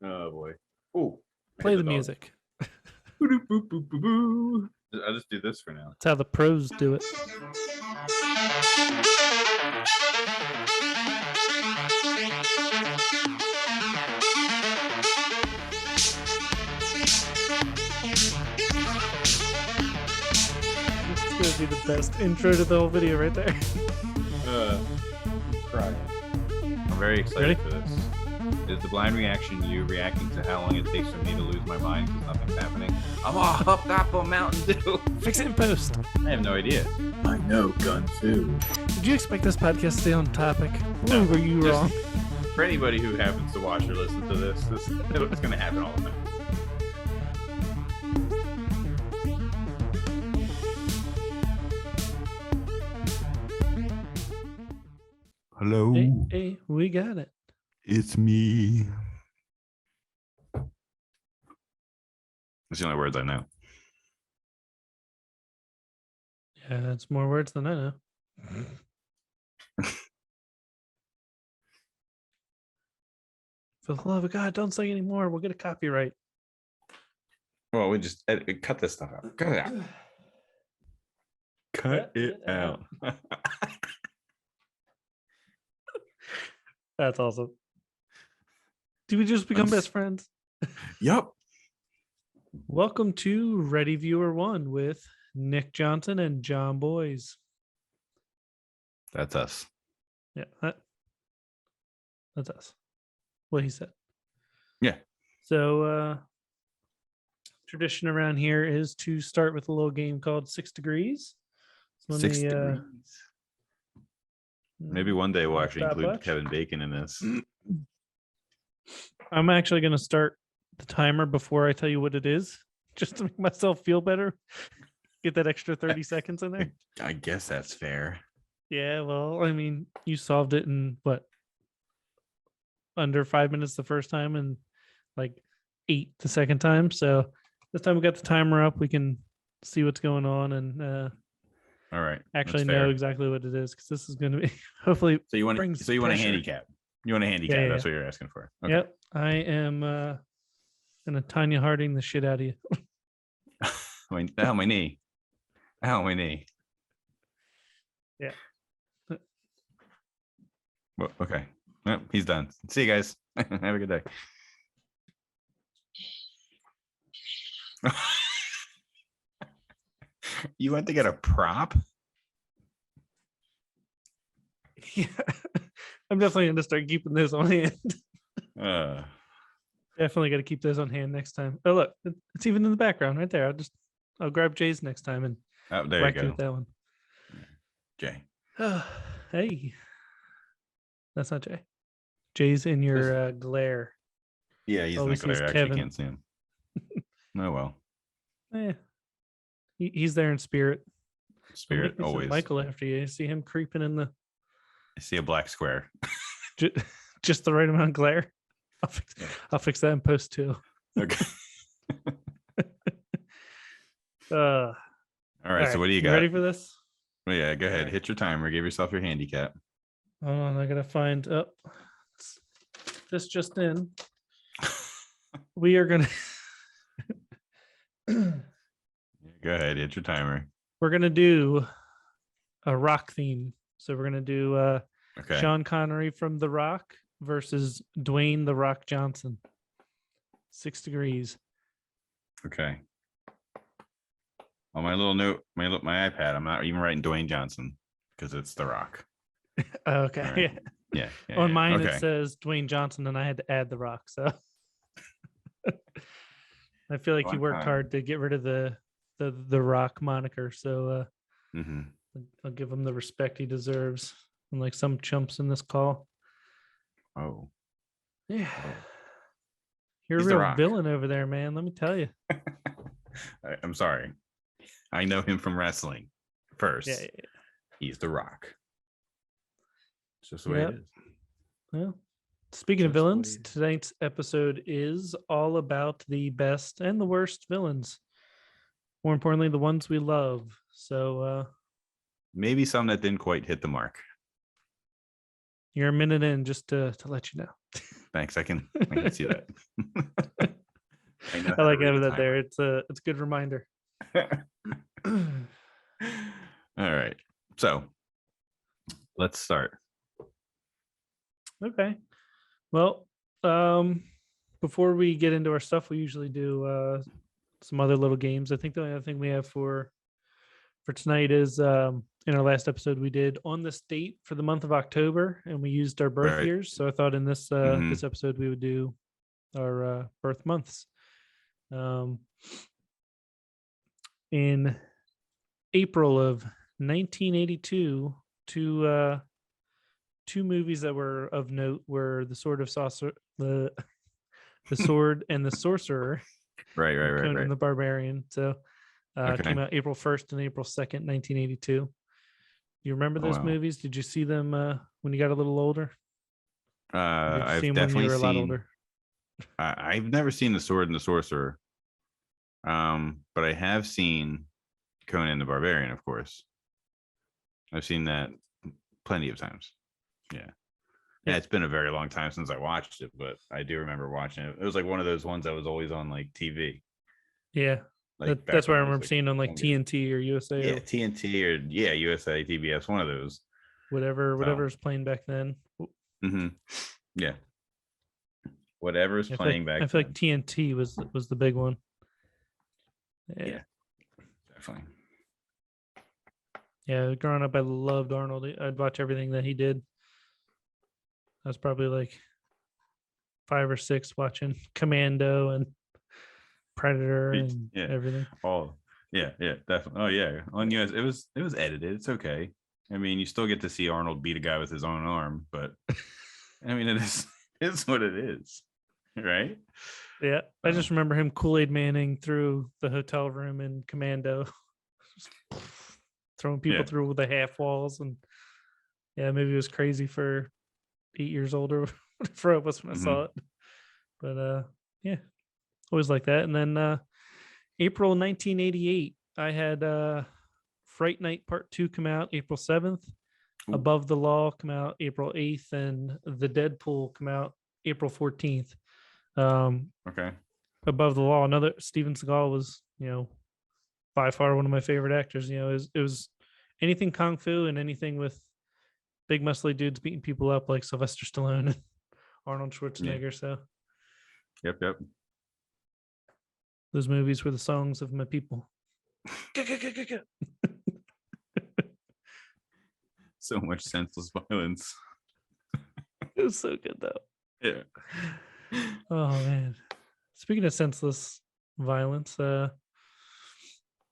Oh boy. Oh, Play the music. I'll just do this for now. That's how the pros do it. This is going to be the best intro to the whole video right there. Crying. I'm very excited for this. Is the blind reaction you reacting to how long it takes for me to lose my mind because nothing's happening? I'm all up up on Mountain Dew. Fix it in post. I have no idea. I know Gun Fu. Did you expect this podcast to stay on topic? No, Or were you wrong? For anybody who happens to watch or listen to this it's going to happen all the time. Hello, Hey, we got it. it's me. That's the only words I know. Yeah, that's more words than I know. For the love of God, don't say anymore. We'll get a copyright. Well, we just cut this stuff out. Cut it out. Cut it out. That's awesome. Do we just become best friends? Yep. Welcome to Ready Viewer 1 with Nick Johnson and John Boys. That's us. Yeah, that's us. What he said. Yeah. So, tradition around here is to start with a little game called 6 Degrees. So 6 degrees. Maybe one day we'll actually that include much. Kevin Bacon in this. I'm actually going to start the timer before I tell you what it is, just to make myself feel better. Get that extra 30 seconds in there. I guess that's fair. Yeah, well, I mean, you solved it in what? Under 5 minutes the first time and like 8 the second time. So this time we got the timer up. We can see what's going on and All right. actually that's fair. know exactly what it is because this is going to be hopefully. So you want brings a pressure. handicap? You want a handicap? Yeah. That's what you're asking for. Okay. Yep, I am gonna Tanya Harding the shit out of you. Ow, my knee. Ow, my knee. Yeah. Well, okay. Well, he's done. See you guys. Have a good day. You went to get a prop? Yeah, I'm definitely gonna start keeping those on hand. Definitely got to keep those on hand next time. Oh look, it's even in the background right there. I'll grab Jay's next time and Oh, there whack you you go. with that one. Jay. Hey, that's not Jay. Jay's in your glare. Yeah, he's Oh, in we the see his glare. I actually Kevin. can't see him. Oh, well. He's there in spirit. Don't Spirit make me send always. Michael after you. See him creeping in the I see a black square. just the right amount of glare. I'll fix that in post too. Okay. All All right. So what do you you got? ready for this? Well, yeah, go ahead. Alright. Hit your timer. Give yourself your handicap. Hold on, I gotta find this just in. We are gonna Go ahead. Hit your timer. we're gonna do a rock theme. So we're gonna do Okay. Sean Connery from The Rock versus Dwayne The Rock Johnson. 6 Degrees. Okay. On my little note, my iPad, I'm not even writing Dwayne Johnson because it's The Rock. Okay. All right. Yeah. Yeah. On mine okay. it says Dwayne Johnson, and I had to add The Rock. So I feel like he One worked time. hard to get rid of the Rock moniker. So Mhm. I'll give him the respect he deserves. Unlike some chumps in this call. Oh. Yeah. You're He's a The real Rock. villain over there, man. Let me tell you. I'm sorry. I know him from wrestling first. Yeah. He's The Rock. It's just the way Yep. it is. Well, speaking of Just the way villains, it is. tonight's episode is all about the best and the worst villains. More importantly, the ones we love. So Maybe some that didn't quite hit the mark. you're a minute in just to let you know. Thanks. I can see that. I like having that there. It's a good reminder. All right. So let's start. Okay. Well, before we get into our stuff, we usually do some other little games. I think the only other thing we have for tonight is in our last episode we did on this date for the month of October, and we used our birth Right. years. So I thought in this this episode we would do our birth months. In April of 1982, two movies that were of note were The Sword and the Sorcerer, Right. Conan the Barbarian. So Okay. came out April 1st and April 2nd, 1982. You remember those wow. movies? Did you see them when you got a little older? Or did you I've see them when definitely you were a lot seen. older? I've never seen The Sword and the Sorcerer, but I have seen Conan the Barbarian, of course. I've seen that plenty of times. Yeah. It's been a very long time since I watched it, but I do remember watching it. It was like one of those ones that was always on like TV. Yeah, Like that's what I remember like, seeing on like TNT or USA. Yeah, TNT or USA, TBS, one of those. Whatever was playing back then. Mm-hmm. Yeah. Whatever is playing back then. I feel like TNT was the big one. Yeah, definitely. Yeah, growing up, I loved Arnold. I'd watch everything that he did. I was probably like 5 or 6 watching Commando and Predator and everything. Oh, yeah, definitely. Oh, yeah. On US, it was edited. It's okay. I mean, you still get to see Arnold beat a guy with his own arm, but I mean, it's what it is, right? Yeah, I just remember him Kool-Aid Manning through the hotel room in Commando, throwing people through the half walls, and maybe it was crazy for 8 years older for it was when I saw it, but always like that. And then April 1988, I had Fright Night Part 2 come out April 7th. Ooh. Above the Law come out April 8th, and The Deadpool come out April 14th. Okay. Above the Law, another Steven Seagal was, by far one of my favorite actors. It was anything kung fu and anything with big muscly dudes beating people up like Sylvester Stallone and Arnold Schwarzenegger. So Yep. Those movies were the songs of my people. So much senseless violence. It was so good though. Yeah. Oh man. Speaking of senseless violence,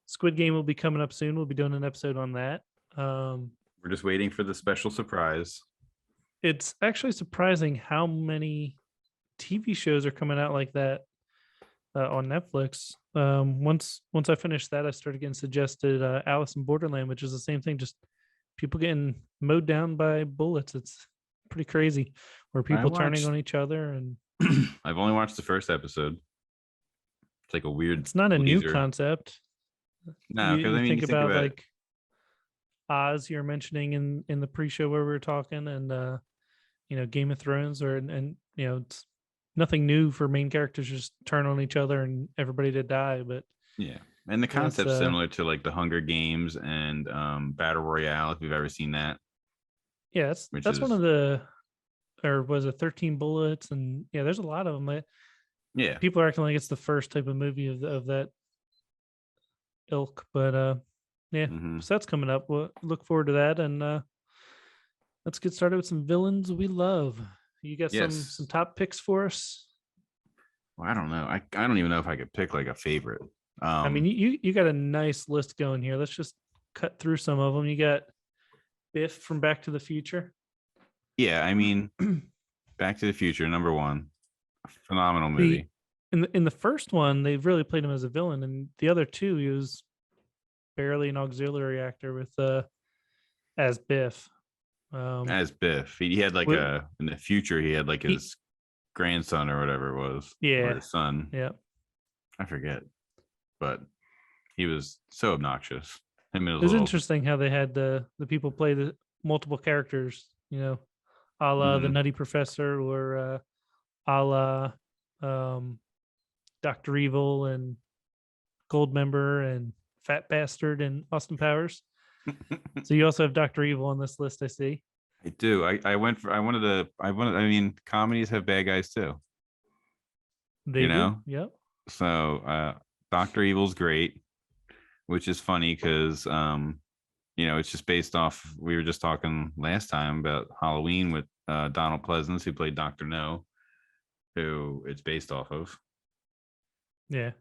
Squid Game will be coming up soon. We'll be doing an episode on that. We're just waiting for the special surprise. It's actually surprising how many TV shows are coming out like that on Netflix. Once I finished that, I started getting suggested Alice in Borderland, which is the same thing, just people getting mowed down by bullets. It's pretty crazy, where people turning on each other. And I've only watched the first episode. It's like a weird. It's not a new concept. No, because you think about like Oz you're mentioning in the pre-show where we were talking, and Game of Thrones, and it's nothing new for main characters just turn on each other and everybody to die. But yeah, and the concept's similar to like the Hunger Games and Battle Royale, if you've ever seen that. Yeah, that's one of the, or was it 13 Bullets? And yeah, there's a lot of them. Yeah, people are acting like it's the first type of movie of that ilk, but so that's coming up. We'll look forward to that, and let's get started with some villains we love. You got some top picks for us? Well, I don't know. I don't even know if I could pick like a favorite. I mean, you got a nice list going here. Let's just cut through some of them. You got Biff from Back to the Future. Yeah, I mean, Back to the Future, number 1, phenomenal movie. In the first one, they really played him as a villain, and the other two, he was barely an auxiliary actor with as Biff. As Biff, he had like in the future, he had like his grandson or whatever it was. Yeah, or his son. Yeah, I forget, but he was so obnoxious. It was interesting how they had the people play the multiple characters. A la the Nutty Professor or a la Dr. Evil and Goldmember and Fat Bastard and Austin Powers. So you also have Dr. Evil on this list, I see. I do. I mean, comedies have bad guys too. They You do. know? Yep. So Dr. Evil's great, which is funny because it's just based off. We were just talking last time about Halloween with Donald Pleasance, who played Dr. No, who it's based off of. Yeah.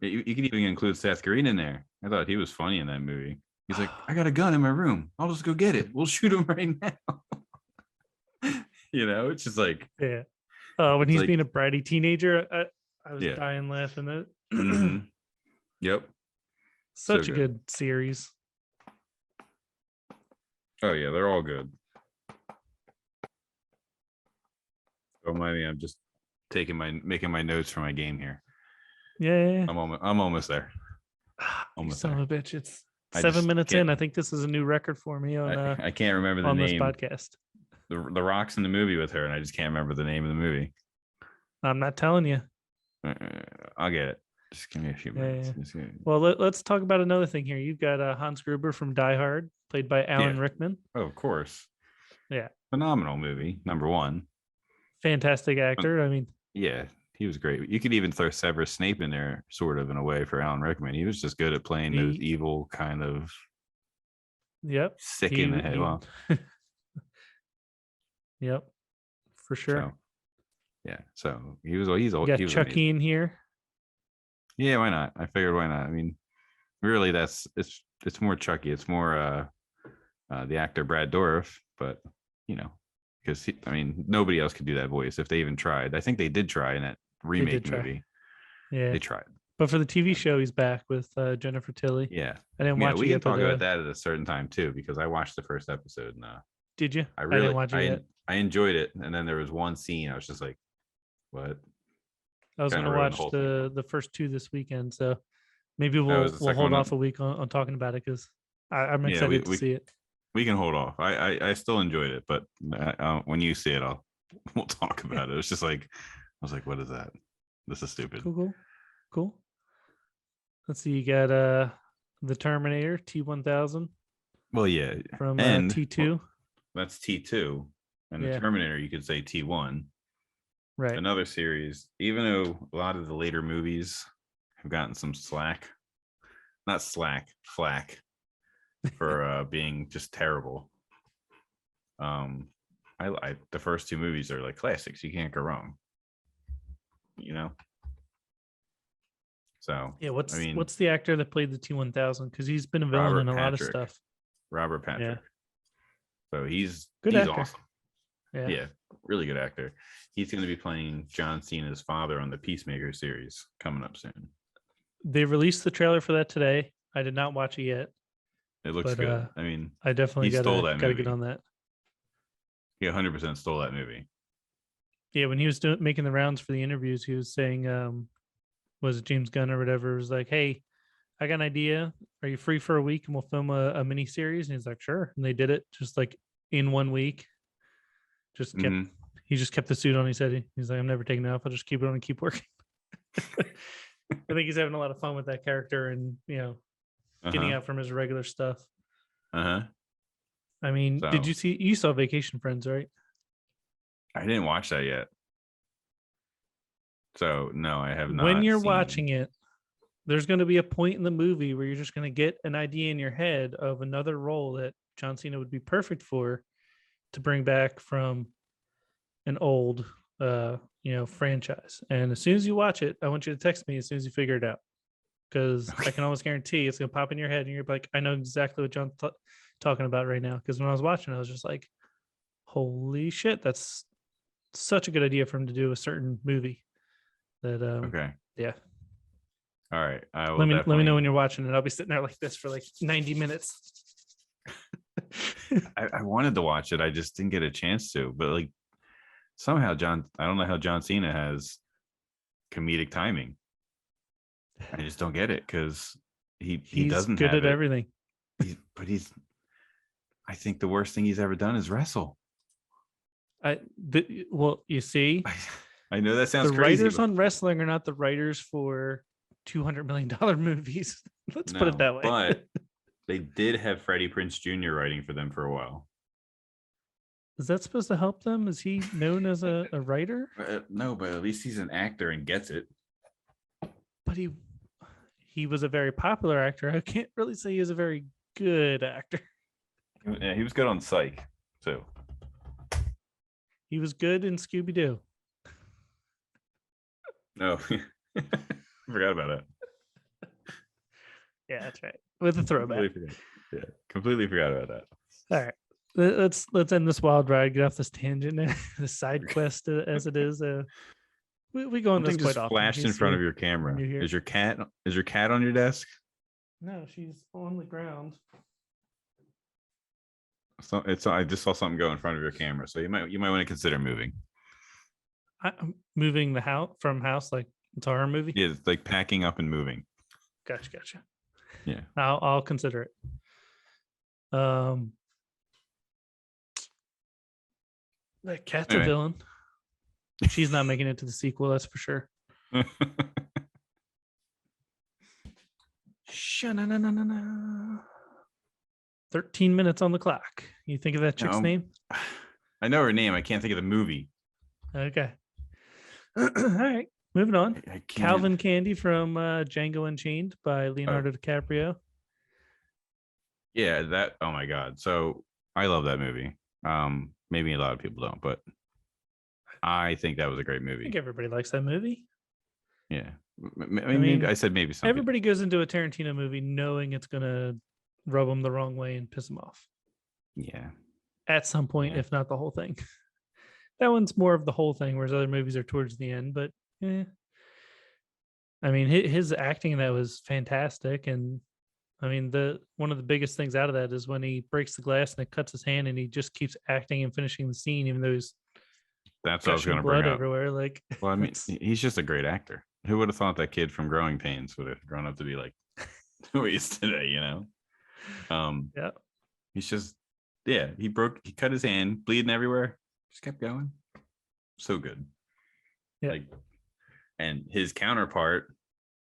You could even include Seth Green in there. I thought he was funny in that movie. He's like, I got a gun in my room. I'll just go get it. We'll shoot him right now. It's just like, Yeah. When he's like, being a bratty teenager, I was Yeah. dying laughing at it. mhm. Yep. Such So a good. good series. Oh yeah, they're all good. Don't mind me. I'm just making my notes for my game here. Yeah. I'm almost there. You Almost son there. of a bitch. It's I 7 just minutes can't- in. I think this is a new record for me on I can't remember the on this name. podcast. The Rock's in the movie with her, and I just can't remember the name of the movie. I'm not telling you. I'll get it. Just give me a few Yeah, minutes. yeah. Just give me- Well, let's talk about another thing here. You've got Hans Gruber from Die Hard, played by Alan Yeah. Rickman. Oh, of course. Yeah. Phenomenal movie. Number one. Fantastic actor. I mean, Yeah, he was great. You could even throw Severus Snape in there, sort of in a way, for Alan Rickman. He was just good at playing those He- evil kind of yep. sick in the head. Well, Yep. For sure. so, yeah. So he's You got he was Chucky amazing. in here. Yeah, why not? I figured why not. I mean, really, it's more Chucky. It's more the actor Brad Dourif, but because nobody else could do that voice if they even tried. I think they did try in that remake try. movie. Yeah. They tried. But for the TV show, he's back with Jennifer Tilly. Yeah. I didn't Yeah, watch we it can yet. talk but, about that at a certain time too, because I watched the first episode and Did you? I really didn't watch it yet. I enjoyed it. And then there was one scene I was just like, what? I was going kinda to ruined watch the whole thing. the first two this weekend, so maybe was we'll the second hold one off a week on talking about it because I'm Yeah, excited to we- see it. We can hold off. I still enjoyed it, but when you see it, we'll talk about it. It's just like, I was like, what is that? This is stupid. Cool. Let's see. You got the Terminator T-1000 Well, yeah. from And T2. That's T2. And Yeah. the Terminator, you could say T1. Right. Another series, even though a lot of the later movies have gotten some flack for being just terrible. I the first two movies are like classics. You can't go wrong. So Yeah. What's I mean, what's the actor that played the T-1000? Because he's been a villain Robert in a lot of Patrick. stuff. Robert Patrick. So he's Good he's actor. awesome. Yeah. Yeah, really good actor. He's going to be playing John Cena's father on the Peacemaker series coming up soon. They released the trailer for that today. I did not watch it yet. It looks But, good. I mean, I definitely He stole gotta that get movie. on that. he 100% stole that movie. Yeah, when he was making the rounds for the interviews, he was saying, was it James Gunn or whatever? It was like, hey, I got an idea. Are you free for a week and we'll film a mini series? And he's like, sure. And they did it just like in 1 week. Just kept Mhm. he just kept the suit on. He said he's like, I'm never taking it off. I'll just keep it on and keep working. I think he's having a lot of fun with that character and getting Uh-huh. out from his regular stuff. Uh-huh. I mean, did So- you saw Vacation Friends, right? I didn't watch that yet. So no, I have not. When you're seen- watching it, there's going to be a point in the movie where you're just going to get an idea in your head of another role that John Cena would be perfect for to bring back from an old franchise. And as soon as you watch it, I want you to text me as soon as you figure it out, because I can almost guarantee it's going to pop in your head and you're like, I know exactly what John's talking about right now. Because when I was watching, I was just like, holy shit, that's such a good idea for him to do a certain movie. That Okay. yeah. All right. I will Let me know definitely- when you're watching it. I'll be sitting there like this for like 90 minutes. I wanted to watch it. I just didn't get a chance to. But like somehow I don't know how John Cena has comedic timing. I just don't get it because he He's doesn't good have at it. everything. I think the worst thing he's ever done is wrestle. Well, you see, I know that sounds the crazy. writers but on wrestling are not the writers for $200 million movies. Let's put it no, that way. but they did have Freddie Prinze Jr. writing for them for a while. Is that supposed to help them? Is he known as a writer? No, but at least he's an actor and gets it. But he was a very popular actor. I can't really say he was a very good actor. Yeah, he was good on Psych too. He was good in Scooby Doo. No, forgot about that. Yeah, that's right. With a throwback. Completely forgot about that. All right. Let's end this wild ride. Get off this tangent, this side quest as it is. We go on this Something quite just often. flashed in front of your camera. new here. Is your cat on your desk? No, she's on the ground. So I just saw something go in front of your camera, so you might want to consider moving. I'm moving the house from house like it's a horror movie. Yeah, it's like packing up and moving. Gotcha. Yeah, I'll consider it. That cat's a Anyway. villain. She's not making it to the sequel, that's for sure. Sha-na-na-na-na-na. 13 minutes on the clock. You think of that chick's No. name? I know her name. I can't think of the movie. Okay. All right. Moving on. I can't. Calvin Candy from Django Unchained by Leonardo DiCaprio. Yeah, that. Oh my god. So I love that movie. Maybe a lot of people don't, but I think that was a great I movie. think everybody likes that movie. Yeah. I mean, mean, I said maybe some. Everybody goes into a Tarantino movie knowing it's going to rub them the wrong way and piss them off Yeah. at some point, Yeah. if not the whole thing. That one's more of the whole thing, whereas other movies are towards the end. But I mean, his acting in that was fantastic, and I mean, one of the biggest things out of that is when he breaks the glass and it cuts his hand, and he just keeps acting and finishing the scene, even though he's That's what I was gushing going to bring blood up. everywhere. Like, Well, I mean, it's- he's just a great actor. Who would have thought that kid from Growing Pains would have grown up to be like who he is today? You know. yeah, He's just, he cut his hand, bleeding everywhere, just kept going. So good. Yeah. Like, and his counterpart,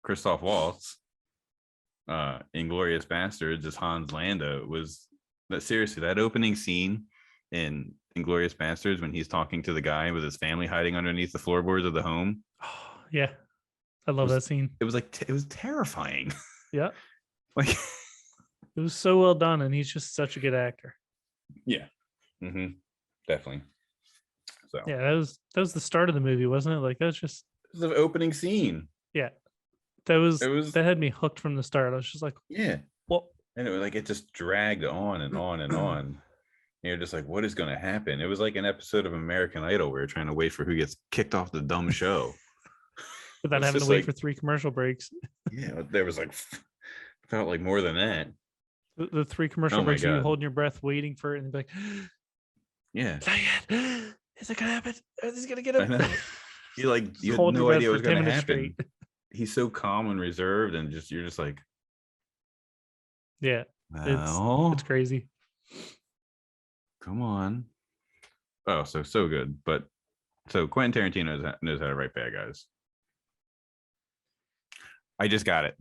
Christoph Waltz, Inglorious Bastards, as Hans Landa, was that seriously, that opening scene in Inglorious Bastards when he's talking to the guy with his family hiding underneath the floorboards of the home. oh, yeah, I love that scene. It was like, it was terrifying. Yeah, Like, it was so well done, and he's just such a good actor. yeah. Definitely. So Yeah, that was the start of the movie, wasn't it? Like, that was just the opening scene. that had me hooked from the start. I was just like, Yeah. well, And it was like it just dragged on and on and on. And you're just like, what is going to happen? It was like an episode of American Idol where you're trying to wait for who gets kicked off the dumb show. without It's having to just wait like- for 3 commercial breaks. Yeah, there was like felt like more than that. The 3 commercial Oh my breaks, and you God. holding your breath, waiting for it, and be like, Yeah, not yet. Is it gonna happen? Are these gonna get I him? know. You had Hold no your breath idea what was for 10 going to minutes happen. straight. He's so calm and reserved, and you're just like, Yeah, well, it's crazy. come on. Oh, so good. But so Quentin Tarantino knows how to write bad guys. I just got it.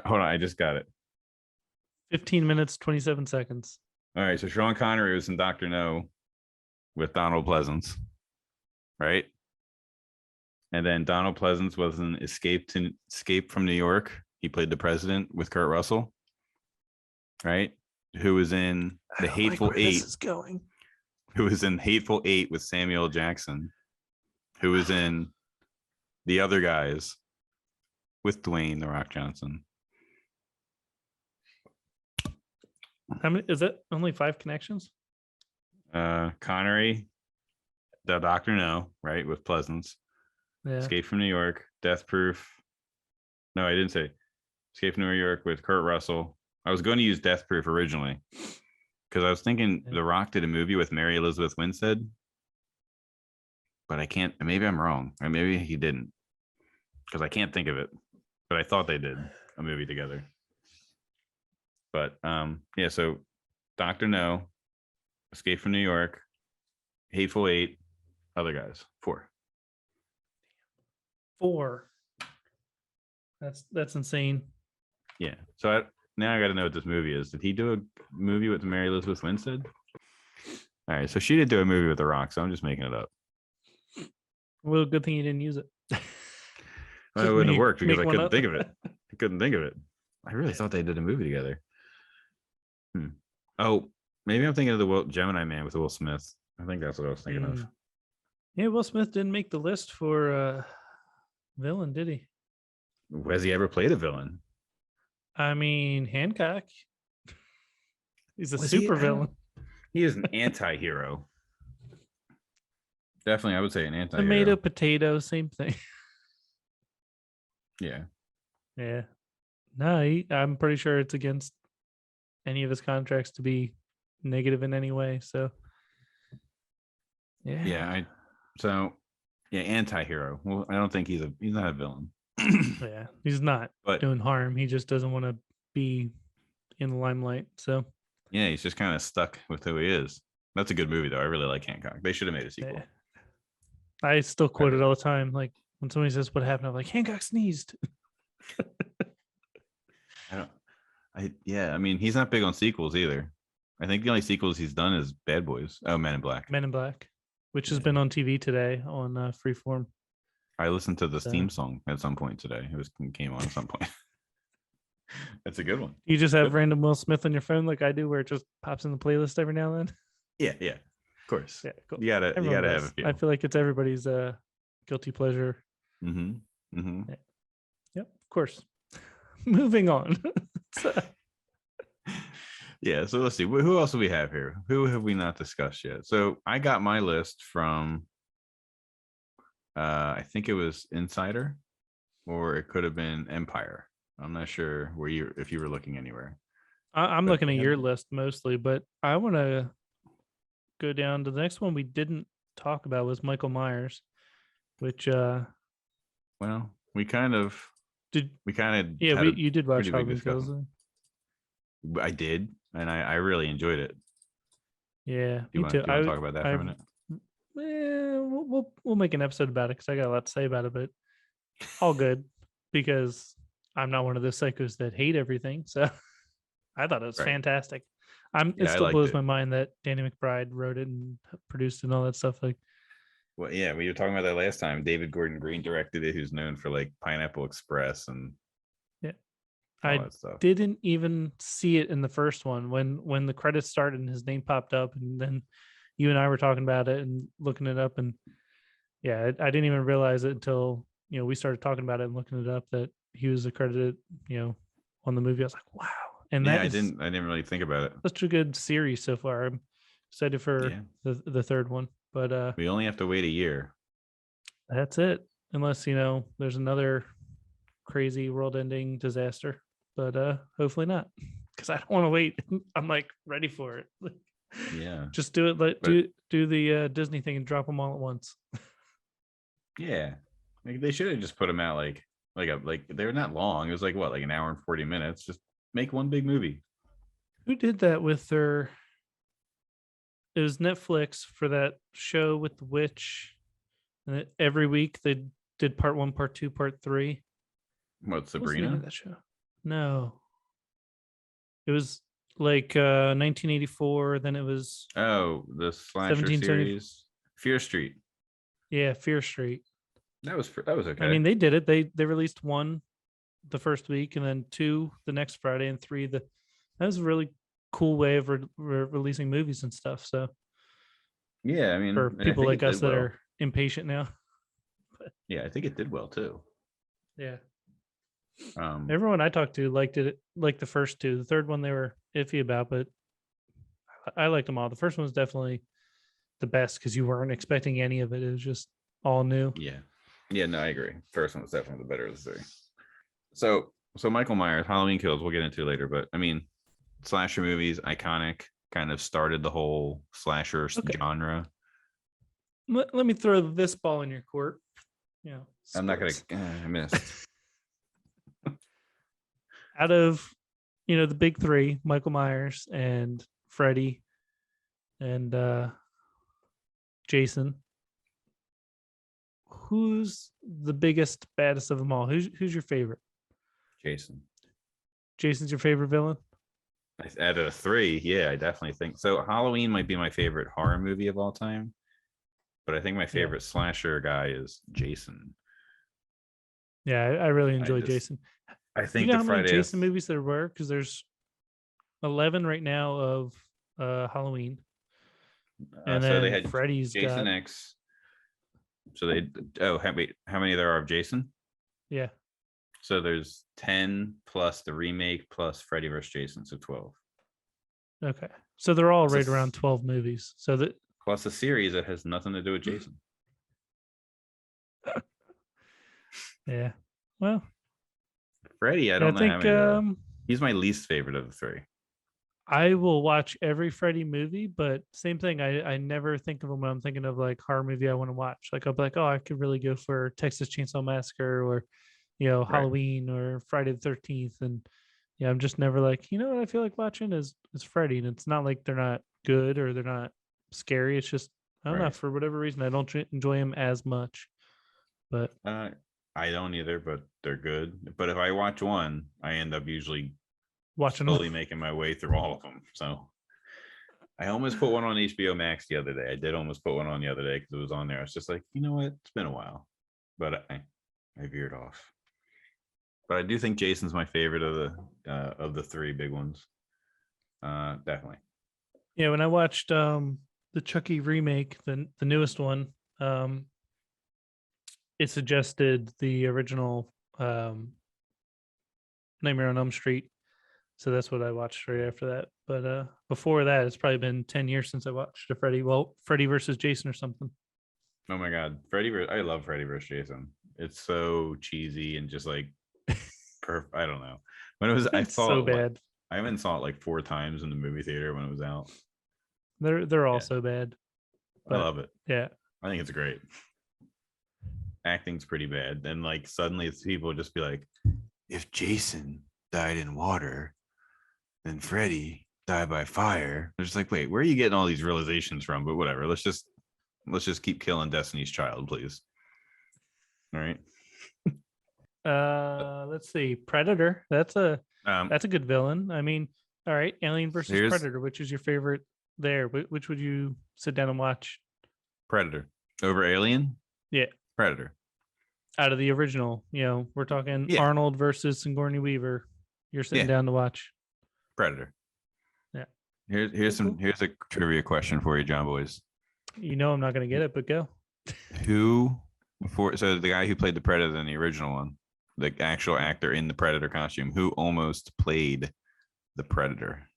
Hold on, I just got it. 15 minutes, 27 seconds. All right, so Sean Connery was in Dr. No with Donald Pleasance, right? And then Donald Pleasance was in Escape from New York. He played the president with Kurt Russell, right? Who was in The Hateful Eight? This is going. Who was in Hateful Eight with Samuel L. Jackson? Who was in The Other Guys with Dwayne The Rock Johnson? How many is it? Only 5 connections? Connery, the Dr. No, right, with Pleasance. Yeah. Escape from New York, Death Proof. No, I didn't say Escape from New York with Kurt Russell. I was going to use Death Proof originally because I was thinking Yeah. The Rock did a movie with Mary Elizabeth Winstead, but I can't. Maybe I'm wrong, or maybe he didn't because I can't think of it. But I thought they did a movie together. But yeah, so Dr. No, Escape from New York, Hateful Eight, other guys. 4. 4. That's insane. Yeah. So now I got to know what this movie is. Did he do a movie with Mary Elizabeth Winstead? All right. So she did do a movie with The Rock. So I'm just making it up. Well, good thing you didn't use it. Well, it wouldn't have worked because I make one couldn't up. think of it. I couldn't think of it. I really thought they did a movie together. Oh, maybe I'm thinking of the Gemini Man with Will Smith. I think that's what I was thinking of. Yeah, Will Smith didn't make the list for villain, did he? Has he ever played a villain? I mean, Hancock. He's a Was he? super villain. He is an anti-hero. Definitely, I would say an anti-hero. Tomato, potato, same thing. Yeah. Yeah. No, I'm pretty sure it's against any of his contracts to be negative in any way. So, yeah. Yeah. Anti-hero. Well, I don't think he's not a villain. Yeah, he's not doing harm. He just doesn't want to be in the limelight. So, yeah, he's just kind of stuck with who he is. That's a good movie, though. I really like Hancock. They should have made a sequel. yeah. I still quote it all the time. Like when somebody says what happened, I'm like, Hancock sneezed. I mean, he's not big on sequels either. I think the only sequels he's done is Bad Boys. Oh, Men in Black. Men in Black, which has been on TV today on Freeform. I listened to the theme song at some point today. It came on at some point. That's a good one. You just have random Will Smith on your phone like I do, where it just pops in the playlist every now and then. Yeah, of course. Yeah, cool. You gotta have a few. I feel like it's everybody's guilty pleasure. Mm-hmm. Yep, of course. Moving on. Yeah, so let's see. Who else do we have here? Who have we not discussed yet? So I got my list from I think it was Insider, or it could have been Empire. I'm not sure if you were looking anywhere. I'm looking at your list mostly, but I want to go down to the next one we didn't talk about was Michael Myers, which well, we kind of you did watch Halloween Kills. I did, and I really enjoyed it. Yeah, do you want to talk about that for a minute? We'll make an episode about it because I got a lot to say about it, but all good because I'm not one of those psychos that hate everything. So I thought it was fantastic. It still blows my mind that Danny McBride wrote it and produced it and all that stuff. Like, well, yeah, we were talking about that last time. David Gordon Green directed it, who's known for like Pineapple Express and I didn't even see it in the first one when the credits started and his name popped up, and then you and I were talking about it and looking it up, and I didn't even realize it until we started talking about it and looking it up that he was accredited on the movie. I was like, wow. And I didn't really think about it. Such a good series so far. I'm excited for the third one, but we only have to wait a year. That's it, unless there's another crazy world-ending disaster. But hopefully not, because I don't want to wait. I'm like ready for it. Yeah, just do it. Do the Disney thing and drop them all at once. Yeah, like they should have just put them out like they're not long. It was like an hour and 40 minutes. Just make one big movie. Who did that with their? It was Netflix for that show with the witch, and every week they did part 1, part 2, part 3. What, Sabrina? What's the name of that show? No, it was like 1984. Then it was the slasher series, Fear Street. Yeah, Fear Street. That was okay. I mean, they did it. They released 1 the first week, and then 2 the next Friday, and 3 that was a really cool way of releasing movies and stuff. So yeah, I mean, for people like us that are impatient now. Yeah, I think it did well too. Yeah. Everyone I talked to liked it, like the first 2. The third one they were iffy about, but I liked them all. The first one was definitely the best because you weren't expecting any of it. It was just all new. Yeah, no, I agree. First one was definitely the better of the 3. So Michael Myers, Halloween Kills, we'll get into later, but I mean, slasher movies, iconic, kind of started the whole slasher genre. Let me throw this ball in your court. Yeah, I'm not gonna. I missed. Out of the big 3, Michael Myers and Freddy, and Jason. Who's the biggest, baddest of them all? Who's your favorite? Jason. Jason's your favorite villain? Out of 3, yeah, I definitely think so. Halloween might be my favorite horror movie of all time, but I think my favorite slasher guy is Jason. Yeah, I really enjoy Jason. I think you know the how many Friday Jason movies there were? Because there's 11 right now of Halloween, and so then they had Freddy's Jason got X. So they how many there are of Jason? yeah. So there's 10 plus the remake plus Freddy vs. Jason, so 12. Okay, so they're all Plus right a- around 12 movies. So that Plus a series that has nothing to do with Jason. yeah, well, Freddy, I I don't know how think many. He's my least favorite of the 3. I will watch every Freddy movie, but same thing. I never think of them when I'm thinking of like horror movie I want to watch. Like I'll be like, oh, I could really go for Texas Chainsaw Massacre or Right. Halloween or Friday the 13th. And yeah, I'm just never like, you know what I feel like watching is Freddy. And it's not like they're not good or they're not scary. It's just I don't know, Right. for whatever reason I don't enjoy them as much. But I don't either, but they're good. But if I watch one, I end up usually watching slowly them. making my way through all of them. So I almost put one on HBO Max the other day. I did almost put one on the other day because it was on there. I was just like, you know what? It's been a while, but I veered off. But I do think Jason's my favorite of the 3 big ones. Definitely. Yeah, when I watched the Chucky remake, the newest one, it suggested the original Nightmare on Elm Street. So that's what I watched right after that. But before that, it's probably been 10 years since I watched a Freddy versus Jason or something. Oh my God, I love Freddy vs. Jason. It's so cheesy and just like I don't know. When it was, I It's saw so it, bad. I even saw it like 4 times in the movie theater when it was out. They're all Yeah. so bad. I love it. Yeah. I think it's great. Acting's pretty bad. Then like suddenly people just be like, if Jason died in water, then Freddy died by fire. They're just like, wait, where are you getting all these realizations from? But whatever. Let's just keep killing Destiny's Child, please. All right. Let's see. Predator. That's a good villain. I mean, all right. Alien versus Predator. Which is your favorite there? Which would you sit down and watch? Predator over Alien? Yeah. Predator. Out of the original, we're talking Arnold versus Sigourney Weaver. You're sitting down to watch Predator. Yeah. Here's a trivia question for you, John Boys. I'm not going to get it, but go. So the guy who played the Predator in the original one, the actual actor in the Predator costume, who almost played the Predator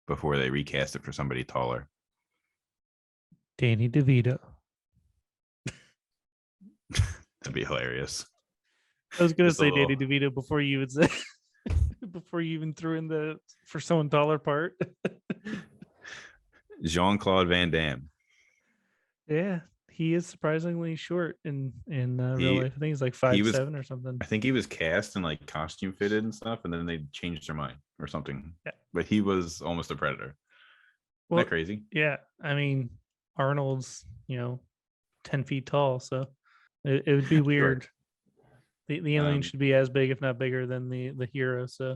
before they recast it for somebody taller? Danny DeVito. That'd be hilarious. I was going to say Danny DeVito before you would say, before you even threw in for someone taller part. Jean-Claude Van Damme. Yeah, he is surprisingly short in real life. I think he's like 5'7" or something. I think he was cast and like costume fitted and stuff, and then they changed their mind or something. Yeah. But he was almost a Predator. Well, isn't that crazy? Yeah, I mean, Arnold's 10 feet tall, so it would be weird. The alien should be as big, if not bigger, than the hero. So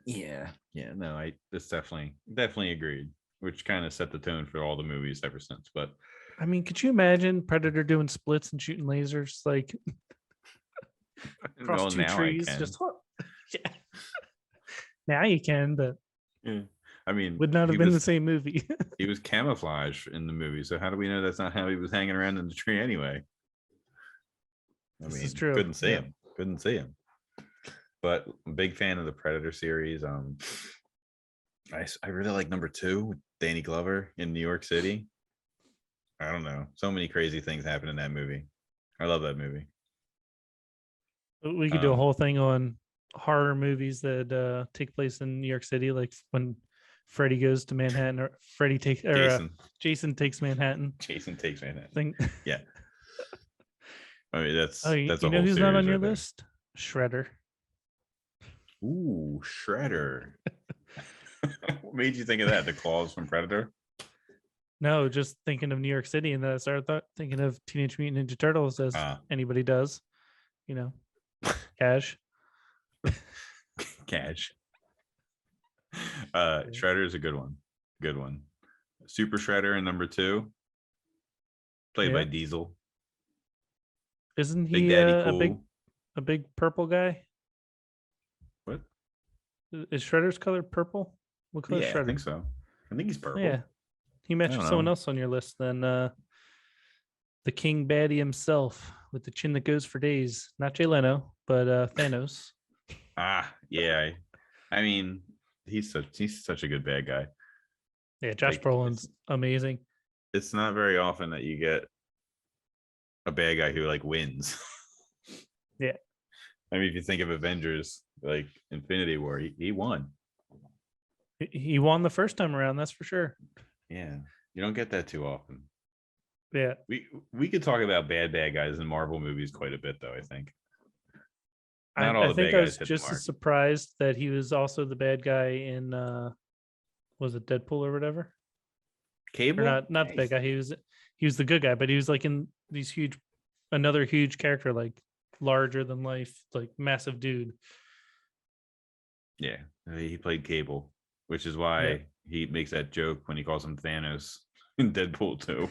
yeah, no, I definitely agreed, which kind of set the tone for all the movies ever since. But I mean, could you imagine Predator doing splits and shooting lasers like across two trees? Just yeah. Now you can, but yeah. I mean, would not have been the same movie. He was camouflage in the movie, so how do we know that's not how he was hanging around in the tree anyway? This is true. Couldn't see him. But I'm a big fan of the Predator series. I really like number 2 with Danny Glover in New York City. I don't know. So many crazy things happen in that movie. I love that movie. We could do a whole thing on horror movies that take place in New York City, like when Freddy goes to Manhattan, or Jason takes Manhattan. Jason takes Manhattan. Yeah. I mean, that's you a whole who's not on your there. list? Shredder. Ooh, Shredder. What made you think of that? The claws from Predator? No, just thinking of New York City, and then I started thinking of Teenage Mutant Ninja Turtles, as anybody does. You know, Cash. Cash. Shredder is a good one. Good one. Super Shredder in number 2, played by Diesel. Isn't Big he Daddy a big purple guy? What? Is Shredder's color purple? What color is Yeah, Shredder? I think so. I think he's purple. Yeah, he matches don't someone know. else on your list. Then the King Baddie himself with the chin that goes for days. Not Jay Leno, but Thanos. Yeah. I mean, he's such a good bad guy. Yeah, Josh Brolin's amazing. It's not very often that you get a bad guy who like wins. Yeah. I mean, if you think of Avengers, like Infinity War, he won. He won the first time around, that's for sure. Yeah, you don't get that too often. Yeah, we could talk about bad guys in Marvel movies quite a bit, though. I think. Not all I the think bad I guys was hit the just mark. as surprised that he was also the bad guy in was it Deadpool or whatever? Cable? Or not the bad guy. He was the good guy, but he was like in these another huge character, like larger than life, like massive dude. Yeah, he played Cable, which is why he makes that joke when he calls him Thanos in Deadpool 2.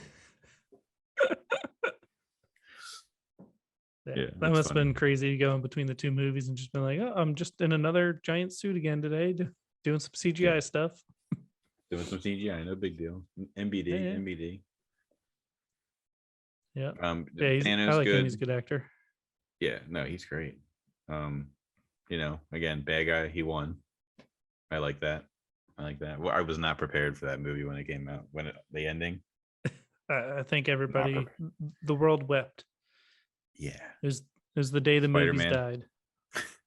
That must have been crazy going between the two movies and just been like, oh, I'm just in another giant suit again today, doing some CGI stuff. Doing some CGI, no big deal. NBD. Yeah. Thanos, I like good. him. He's a good actor. Yeah, no, he's great. Again, bad guy, he won. I like that. Well, I was not prepared for that movie when it came out. The ending. I think everybody, the world wept. Yeah. It was the day the movies Spider-Man. died.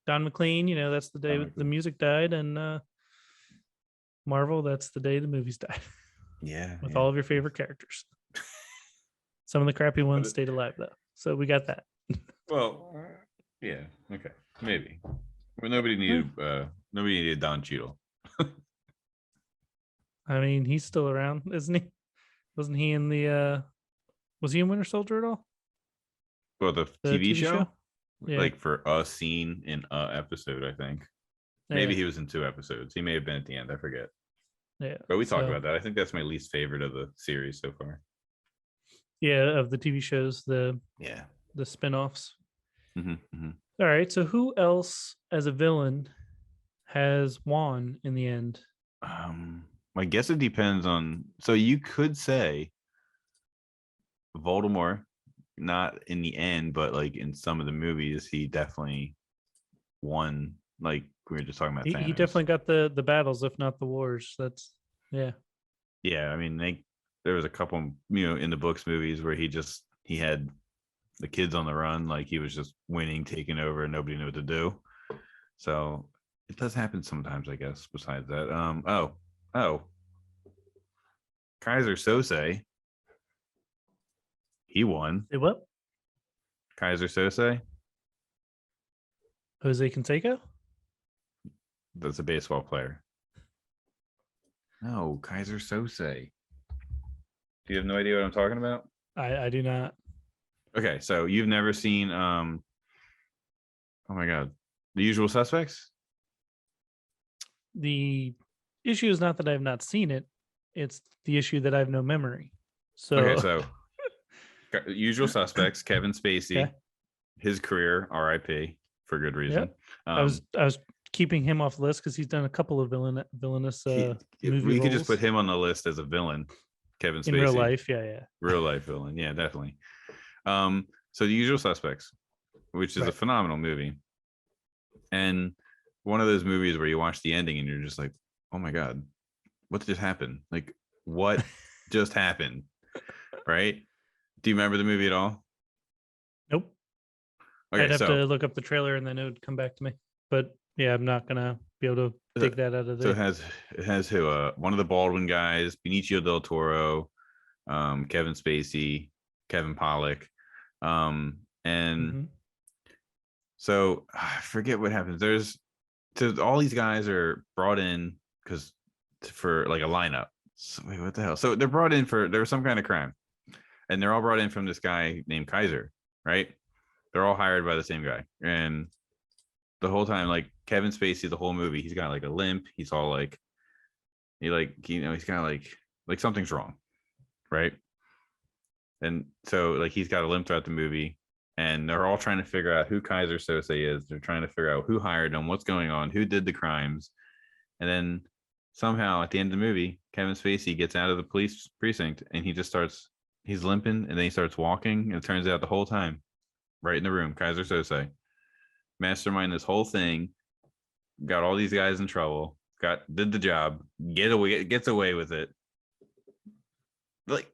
Don McLean, that's the day the music died, and Marvel, that's the day the movies died. Yeah. With all of your favorite characters. Some of the crappy ones stayed alive though, so we got that. Well, yeah, okay, maybe. Well, nobody needed Don Cheadle. I mean, he's still around, isn't he? Wasn't he in the? Was he in Winter Soldier at all? Well, the TV show? Yeah. Like for a scene in a episode, I think. Maybe he was in 2 episodes. He may have been at the end. I forget. Yeah. But we talked about that. I think that's my least favorite of the series so far. Yeah, of the TV shows, the spin-offs. All right. So who else as a villain has won in the end? I guess it depends on. So you could say Voldemort, not in the end, but like in some of the movies, he definitely won. Like we were just talking about. He definitely got the battles, if not the wars. That's yeah. I mean, there was a couple, in the books, movies where he had the kids on the run, like he was just winning, taking over, and nobody knew what to do. So it does happen sometimes, I guess. Besides that, Kaiser Sose, he won. Say what? Kaiser Sose. Jose Canseco? That's a baseball player. No, Kaiser Sose. Do you have no idea what I'm talking about? I do not. Okay, so you've never seen oh my god, The Usual Suspects? The issue is not that I've not seen it, it's the issue that I have no memory. So okay, so Usual Suspects, Kevin Spacey, his career, RIP, for good reason. I was keeping him off the list because he's done a couple of villainous movie we could just roles. put him on the list as a villain. Kevin Spacey. In real life, real life villain, yeah, definitely. So The Usual Suspects, which is a phenomenal movie, and one of those movies where you watch the ending and you're just like, oh my god, what just happened? Like, what just happened? Right? Do you remember the movie at all? Nope. Okay, I'd have to look up the trailer and then it would come back to me. But yeah, I'm not gonna be able to dig that out of there. So it has who? One of the Baldwin guys, Benicio del Toro, Kevin Spacey, Kevin Pollak, and so I forget what happens. All these guys are brought in for like a lineup. So, wait, what the hell? So they're brought in for there was some kind of crime, and they're all brought in from this guy named Kaiser, right? They're all hired by the same guy, and the whole time, like Kevin Spacey, the whole movie, he's got like a limp. He's all like, he's kind of like something's wrong, right? And so like he's got a limp throughout the movie, and they're all trying to figure out who Kaiser Sose is. They're trying to figure out who hired him, what's going on, who did the crimes, and then somehow at the end of the movie, Kevin Spacey gets out of the police precinct and he just starts. He's limping, and then he starts walking, and it turns out the whole time, right in the room, Kaiser Sose mastermind this whole thing, got all these guys in trouble, did the job, gets away with it. Like,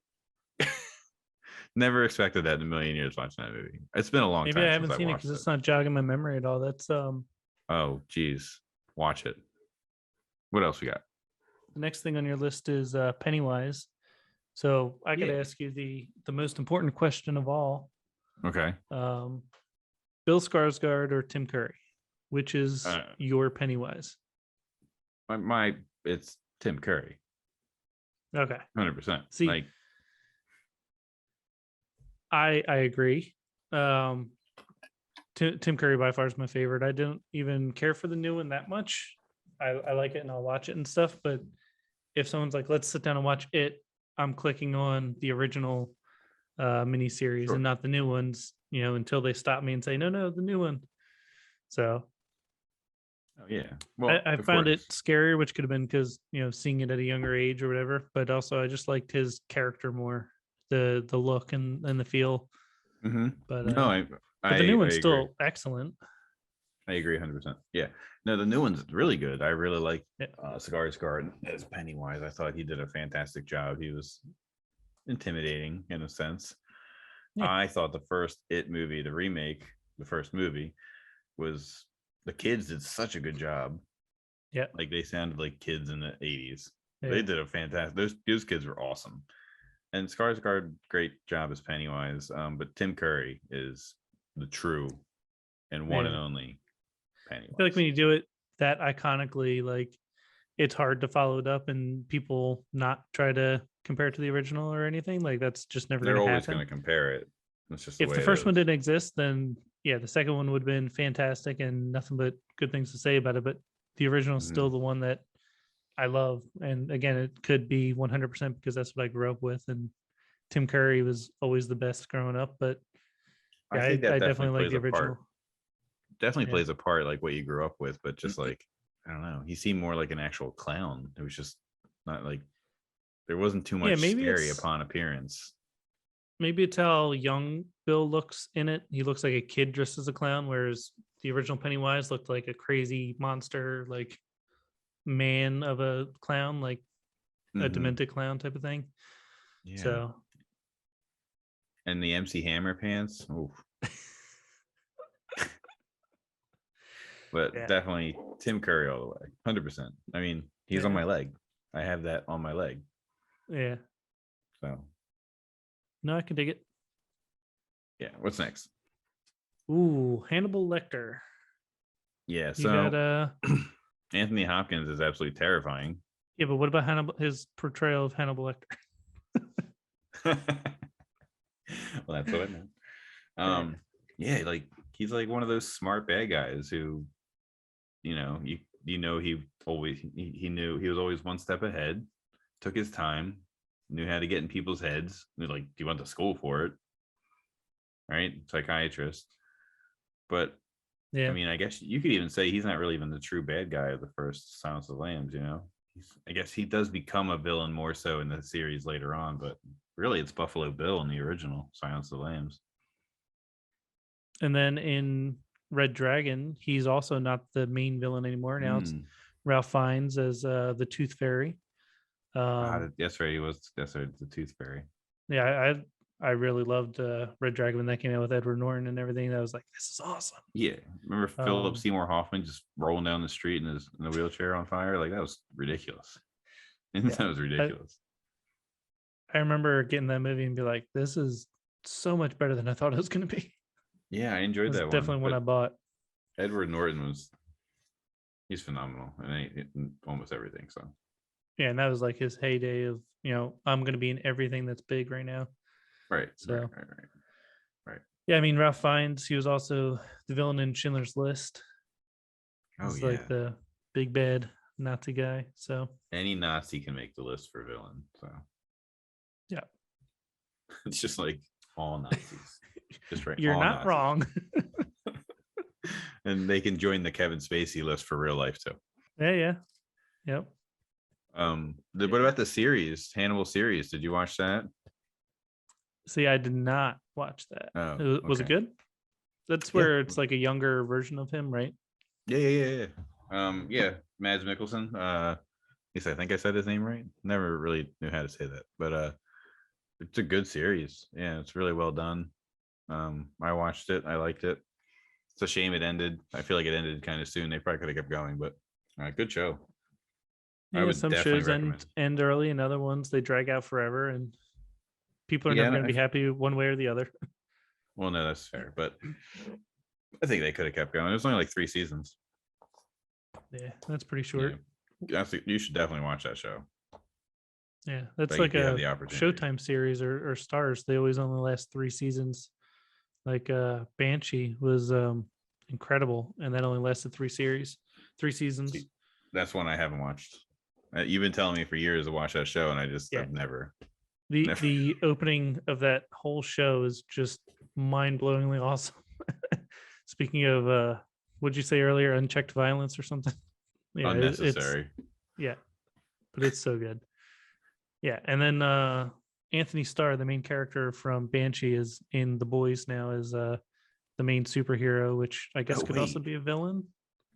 never expected that in a million years watching that movie. It's been a long time. Maybe I haven't seen it because it's not jogging my memory at all. That's Oh, geez, watch it. What else we got? The next thing on your list is Pennywise. So I could ask you the most important question of all. Okay. Bill Skarsgård or Tim Curry, which is your Pennywise? It's Tim Curry. Okay, 100%. See, like, I agree. Tim Curry by far is my favorite. I don't even care for the new one that much. I like it and I'll watch it and stuff. But if someone's like, let's sit down and watch it, I'm clicking on the original miniseries and not the new ones, until they stop me and say, no, the new one. So well, I found it scarier, which could have been because, seeing it at a younger age or whatever, but also I just liked his character more, the look and the feel. Mm-hmm. But no, but the new one's still excellent. I agree 100%. Yeah. No, the new one's really good. I really like Skarsgård as Pennywise. I thought he did a fantastic job. He was intimidating in a sense. Yeah. I thought the first It movie, the remake, the first movie, was the kids did such a good job. Yeah. Like they sounded like kids in the 80s. Yeah. They did a fantastic, those kids were awesome. And Skarsgård, great job as Pennywise. But Tim Curry is the true and one and only Pennywise. I feel like when you do it that iconically, like it's hard to follow it up and people not try to compare it to the original or anything. Like that's just never going to happen. They're always going to compare it. It's just if the first one didn't exist, then the second one would have been fantastic and nothing but good things to say about it. But the original is still the one that I love. And again, it could be 100% because that's what I grew up with. And Tim Curry was always the best growing up. But I definitely like the original. Definitely plays a part, like what you grew up with, but just like, I don't know, he seemed more like an actual clown. It was just not like there wasn't too much scary upon appearance. Maybe it's how young Bill looks in it. He looks like a kid dressed as a clown, whereas the original Pennywise looked like a crazy monster, like man of a clown, like a demented clown type of thing. Yeah. So, and the MC Hammer pants. Oof. But definitely Tim Curry all the way, 100%. I mean, he's on my leg. I have that on my leg. Yeah. So. No, I can dig it. Yeah. What's next? Ooh, Hannibal Lecter. Yeah. So Anthony Hopkins is absolutely terrifying. Yeah, but what about his portrayal of Hannibal Lecter? Well, that's what I meant. Yeah, like he's like one of those smart bad guys who, he knew he was always one step ahead, took his time, knew how to get in people's heads. Like, do you went to school for it? Right? Psychiatrist. But I mean, I guess you could even say he's not really even the true bad guy of the first Silence of the Lambs, I guess he does become a villain more so in the series later on, but really it's Buffalo Bill in the original Silence of the Lambs. And then in Red Dragon, he's also not the main villain anymore. Now it's Ralph Fiennes as the Tooth Fairy. That's right. He was. That's right. The Tooth Fairy. Yeah, I really loved Red Dragon when that came out with Edward Norton and everything. That was like, this is awesome. Yeah, remember Philip Seymour Hoffman just rolling down the street in the wheelchair on fire? Like that was ridiculous. That was ridiculous. I remember getting that movie and be like, this is so much better than I thought it was going to be. Yeah, I enjoyed that one. Definitely one I bought. Edward Norton he's phenomenal in almost everything. So Yeah, and that was like his heyday of, I'm going to be in everything that's big right now. Right. So, right. Yeah, I mean, Ralph Fiennes, he was also the villain in Schindler's List. Oh He's yeah. like the big bad Nazi guy. So Any Nazi can make the list for villain. So yeah, it's just like all Nazis. Just right. You're all not Nazis. wrong. And they can join the Kevin Spacey list for real life too. Yeah. Yep. What about the series, Hannibal series? Did you watch that? See, I did not watch that. Oh, Was it okay. good? That's where it's like a younger version of him, right? Yeah. Yeah, Mads Mikkelsen. At least I think I said his name right. Never really knew how to say that, but it's a good series. Yeah, it's really well done. I watched it. I liked it. It's a shame it ended. I feel like it ended kind of soon. They probably could have kept going, but good show. I Yeah, would some definitely shows recommend. end early, and other ones they drag out forever, and people are Yeah, never going to be happy one way or the other. Well, no, that's fair, but I think they could have kept going. It was only like 3 seasons. Yeah, that's pretty short. Yeah. You should definitely watch that show. Yeah, that's Like, like if you have a the opportunity. Showtime series or Stars. They always only last 3 seasons. Like Banshee was incredible, and that only lasted 3 seasons. See, that's one I haven't watched. You've been telling me for years to watch that show, and Yeah. I've never. The opening of that whole show is just mind-blowingly awesome. Speaking of what'd you say earlier, unchecked violence or something? Yeah, Unnecessary. But it's so good. Yeah, and then Anthony Starr, the main character from Banshee, is in The Boys now as the main superhero, which I guess could also be a villain.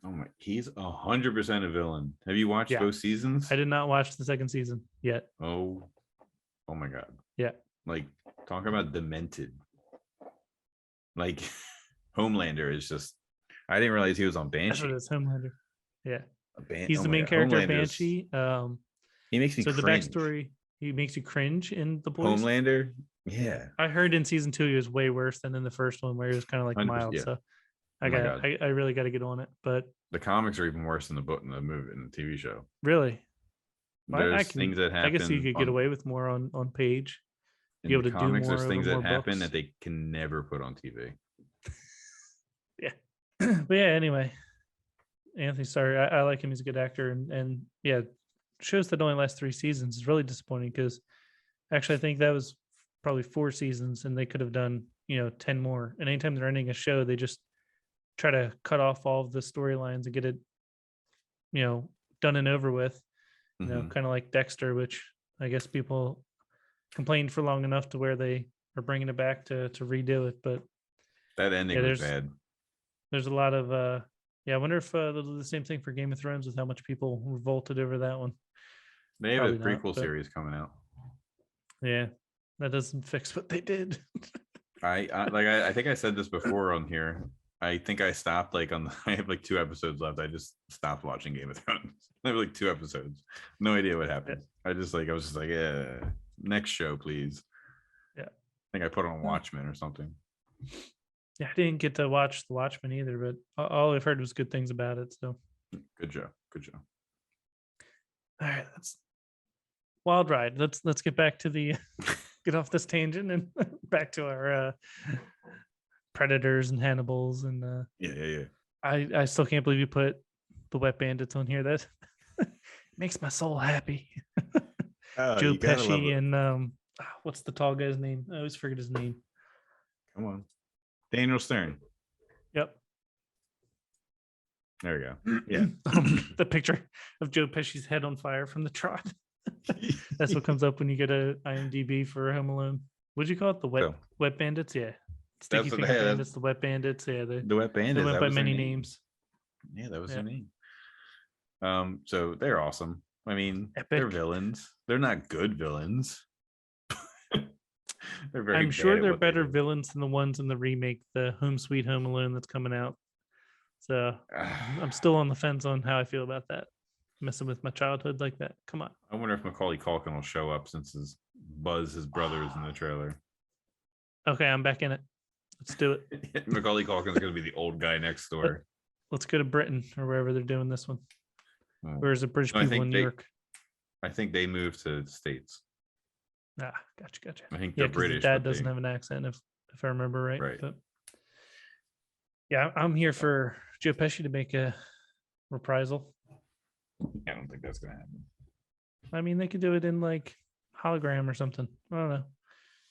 Oh my, he's 100% a villain. Have you watched both seasons? I did not watch the second season yet. Oh my God. Yeah. Like, talk about demented. Like, Homelander is just, I didn't realize he was on Banshee. That's what it's, Homelander. Yeah. He's He's the main character of Homelander's, Banshee. He makes me so cringe. The backstory, he makes you cringe in The Boys. Homelander? Yeah. I heard in season 2 he was way worse than in the first one, where he was kind of like mild. Yeah. So I really got to get on it. But the comics are even worse than the book, in the movie, in the TV show. Really? There's things that happen. I guess you could get away with more on Page. Be able to comics, do more. There's things that happen that they can never put on TV. Yeah. But yeah, anyway. Anthony Starr, I like him. He's a good actor. And yeah, shows that only last 3 seasons is really disappointing, because actually I think that was probably 4 seasons and they could have done, 10 more. And anytime they're ending a show, they just try to cut off all of the storylines and get it, done and over with. Kind of like Dexter, which I guess people complained for long enough to where they are bringing it back to redo it. But that ending was bad. There's a lot of I wonder if they'll do the same thing for Game of Thrones, with how much people revolted over that one. They have a prequel series coming out. Yeah, that doesn't fix what they did. I think I said this before on here. I think I stopped I have like 2 episodes left. I just stopped watching Game of Thrones. I have like 2 episodes. No idea what happened. I was just like, yeah, next show, please. Yeah. I think I put on Watchmen or something. Yeah, I didn't get to watch The Watchmen either, but all I've heard was good things about it. So good show. All right, that's wild ride. Let's get back to the get off this tangent and back to our Predators and Hannibals and yeah. I still can't believe you put the Wet Bandits on here. That makes my soul happy. Joe Pesci and what's the tall guy's name? I always forget his name. Come on, Daniel Stern. Yep. There we go. Yeah. The picture of Joe Pesci's head on fire from the trot. That's what comes up when you get a IMDb for Home Alone. What'd you call it? The Wet Bandits? Yeah. Sticky Finger Bandits, the Wet Bandits. Yeah. The Wet Bandits. They went by many names. Yeah, that was their name. So they're awesome. I mean, Epic. They're villains. They're not good villains. They're very. I'm sure they're better villains than the ones in the remake, the Home Sweet Home Alone that's coming out. So I'm still on the fence on how I feel about that. Messing with my childhood like that. Come on. I wonder if Macaulay Culkin will show up, since his brother, is in the trailer. Okay, I'm back in it. Let's do it. Macaulay Culkin's going to be the old guy next door. Let's go to Britain or wherever they're doing this one. Or is it British people in New York? I think they moved to the States. Ah, gotcha. I think Yeah, they're because British. the dad but doesn't they- have an accent, if I remember right. Right. But yeah, I'm here for Joe Pesci to make a reprisal. I don't think that's gonna happen. I mean, they could do it in like hologram or something. I don't know.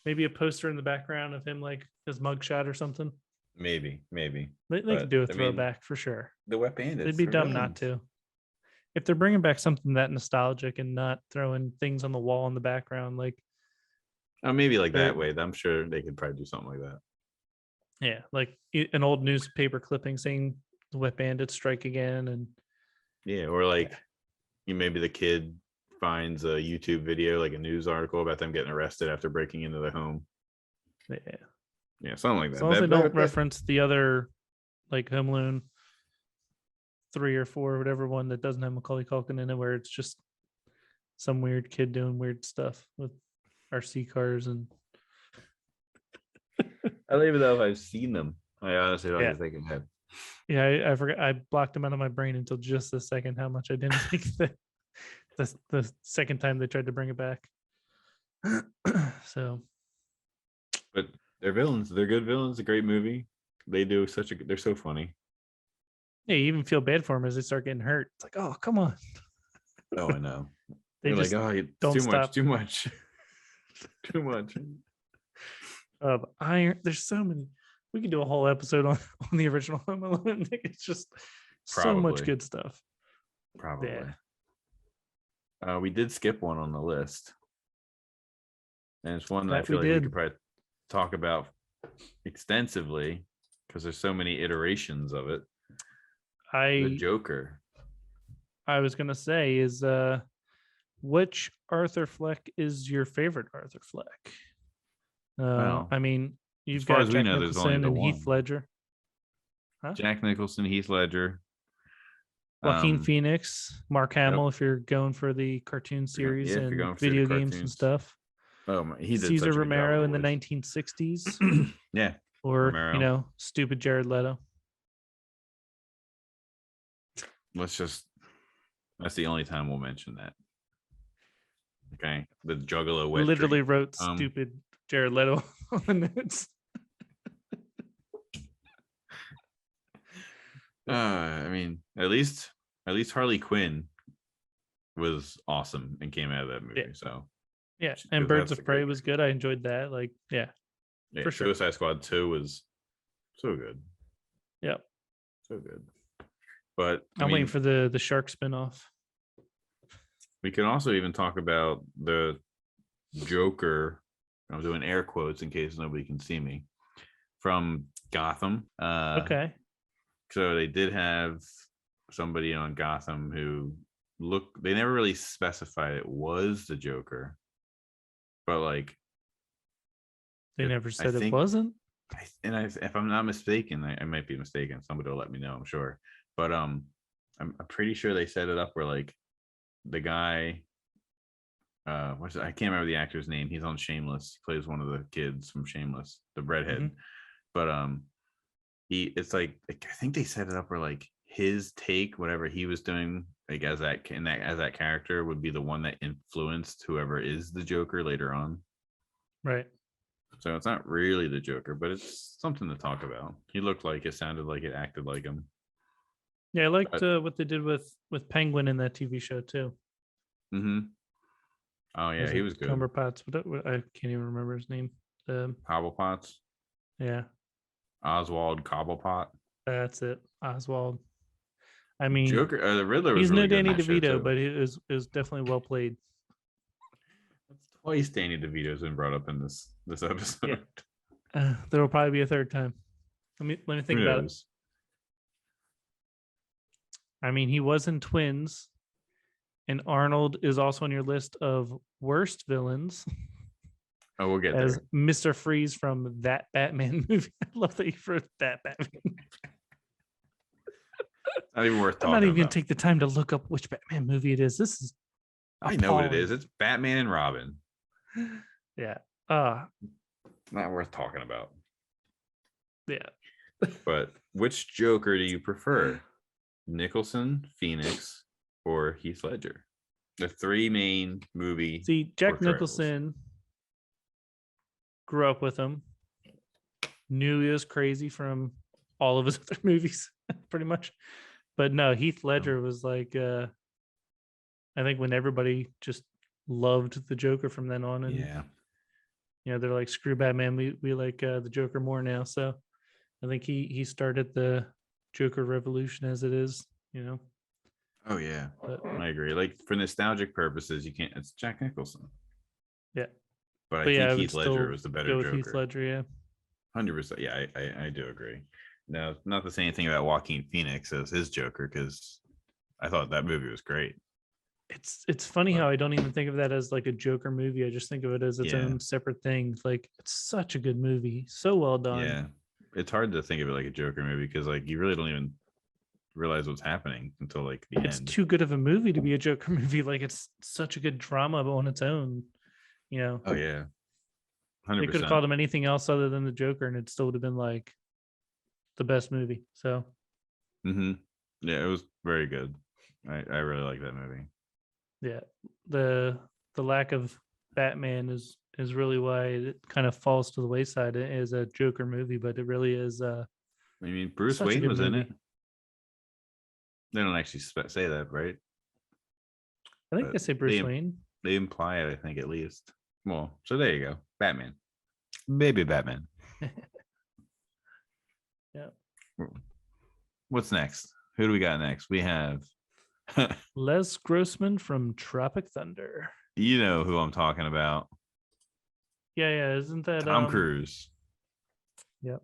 Maybe a poster in the background of him, like his mugshot or something. Maybe. They But, could do a I mean, throwback for sure. The Wet Bandits. They'd be they're dumb not villains. to. If they're bringing back something that nostalgic and not throwing things on the wall in the background, like Oh, maybe like They're- that way. I'm sure they could probably do something like that. yeah, like an old newspaper clipping saying the Wet Bandits strike again, and Yeah, or like maybe the kid finds a YouTube video, like a news article about them getting arrested after breaking into the home. yeah. Yeah, something like that. As long as they That- don't that- reference the other, like Home Alone 3 or 4, whatever one that doesn't have Macaulay Culkin in it, where it's just some weird kid doing weird stuff with RC cars and I don't even know if I've seen them. I honestly don't Yeah. even think I have. yeah, I forgot. I blocked them out of my brain until just a second how much I didn't think that the second time they tried to bring it back. So But they're villains. They're good villains. A great movie. They do such a. They're so funny. yeah, you even feel bad for them as they start getting hurt. It's like, oh, come on. Oh, I know. They They're just like, oh, it's don't too stop. much, too much, too much. Iron. There's so many. We could do a whole episode on the original Home Alone. It's just so much Probably. good stuff. Probably. Yeah. We did skip one on the list, and it's one that I That we feel like we did. could probably talk about extensively because there's so many iterations of it. The Joker. I was gonna say is which Arthur Fleck is your favorite Arthur Fleck? Well, I mean, you've far got as we Jack know, there's only Nicholson the and Heath one. Ledger, Jack Nicholson, Heath Ledger, Joaquin um, Phoenix, Mark Hamill. If you're going for the cartoon If you're go- series yeah, if you're and going for the video games and cartoons. stuff, Oh my, he did such Caesar a good job Romero with in the voice. 1960s, Yeah, or Romero. stupid Jared Leto. let's just. That's the only time we'll mention that. Okay, the Juggalo wet Literally dream. wrote Um, stupid Jared Leto on the notes. I mean, at least Harley Quinn was awesome and came out of that movie. Yeah. So Yeah, Because and Birds that's of a Prey great was good. I enjoyed that. Like, yeah, yeah, For sure. Suicide Squad 2 was so good, yep. so good. But I I'm mean, waiting for the shark spinoff. we can also even talk about the Joker. I'm doing air quotes in case nobody can see me from Gotham. Okay. So they did have somebody on Gotham who they never really specified it was the Joker, but like They It- never I said it think- wasn't. if I'm not mistaken, I might be mistaken. Somebody will let me know, I'm sure. But I'm pretty sure they set it up where like the guy, what's it? I can't remember the actor's name. He's on Shameless. He plays one of the kids from Shameless, the redhead. Mhm. But it's like I think they set it up where like his take, whatever he was doing, like as that character would be the one that influenced whoever is the Joker later on. Right. So it's not really the Joker, but it's something to talk about. He looked like it, sounded like it, acted like him. Yeah, I liked what they did with Penguin in that TV show too. Mm-hmm. Oh yeah, Was he it was good. Cumberpotts. I can't even remember his name. Cobblepots, Yeah, Oswald Cobblepot. that's it. Oswald. I mean, Joker, the Riddler was he's really no good in Danny that show, DeVito, too. but it was definitely well played. Twice Danny DeVito's been brought up in this episode. There will probably be a third time. Let me think Who about it. knows? I mean, he was in Twins, and Arnold is also on your list of worst villains Oh, we'll get as there. Mr. Freeze from that Batman movie. I love that you wrote that Batman. Not even worth I'm talking not even gonna about. take the time to look up which Batman movie it is. This is I know what it appalling. is. It's Batman and Robin. Yeah. Not worth talking about. Yeah. But which Joker do you prefer? Nicholson, Phoenix, or Heath Ledger? The three main movie. See, Jack portrayals. Nicholson grew up with him, knew he was crazy from all of his other movies, pretty much. But no, Heath Ledger was like, I think when everybody just loved the Joker from then on, and Yeah. they're like, screw Batman, we like the Joker more now. So I think he started the Joker revolution as it is, Oh yeah, But I agree. Like for nostalgic purposes, you can't. It's Jack Nicholson. yeah. But I But yeah, I think would Heath Ledger still was the better go with Joker. Heath Ledger, yeah. 100%. Yeah, I do agree. No, not to say anything about Joaquin Phoenix as his Joker, because I thought that movie was great. It's funny But- how I don't even think of that as like a Joker movie. I just think of it as its Yeah. own separate thing. Like it's such a good movie, so well done. Yeah, it's hard to think of it like a Joker movie because like you really don't even realize what's happening until like the It's end. too good of a movie to be a Joker movie. Like it's such a good drama on its own. Oh yeah, They 100%. could have called him anything else other than the Joker, and it still would have been like the best movie. So Mm-hmm. Yeah, it was very good. I really like that movie. yeah, the lack of Batman is really why it kind of falls to the wayside as a Joker movie, but it really is. I mean, Bruce Such a Wayne good was in movie. it. They don't actually say that, right? I think But they say Bruce they- Wayne. They imply it, I think, at least. Well, so there you go. Batman. Baby Batman. Yeah. What's next? Who do we got next? We have Les Grossman from Tropic Thunder. you know who I'm talking about. Yeah, isn't that Tom Cruise. Yep.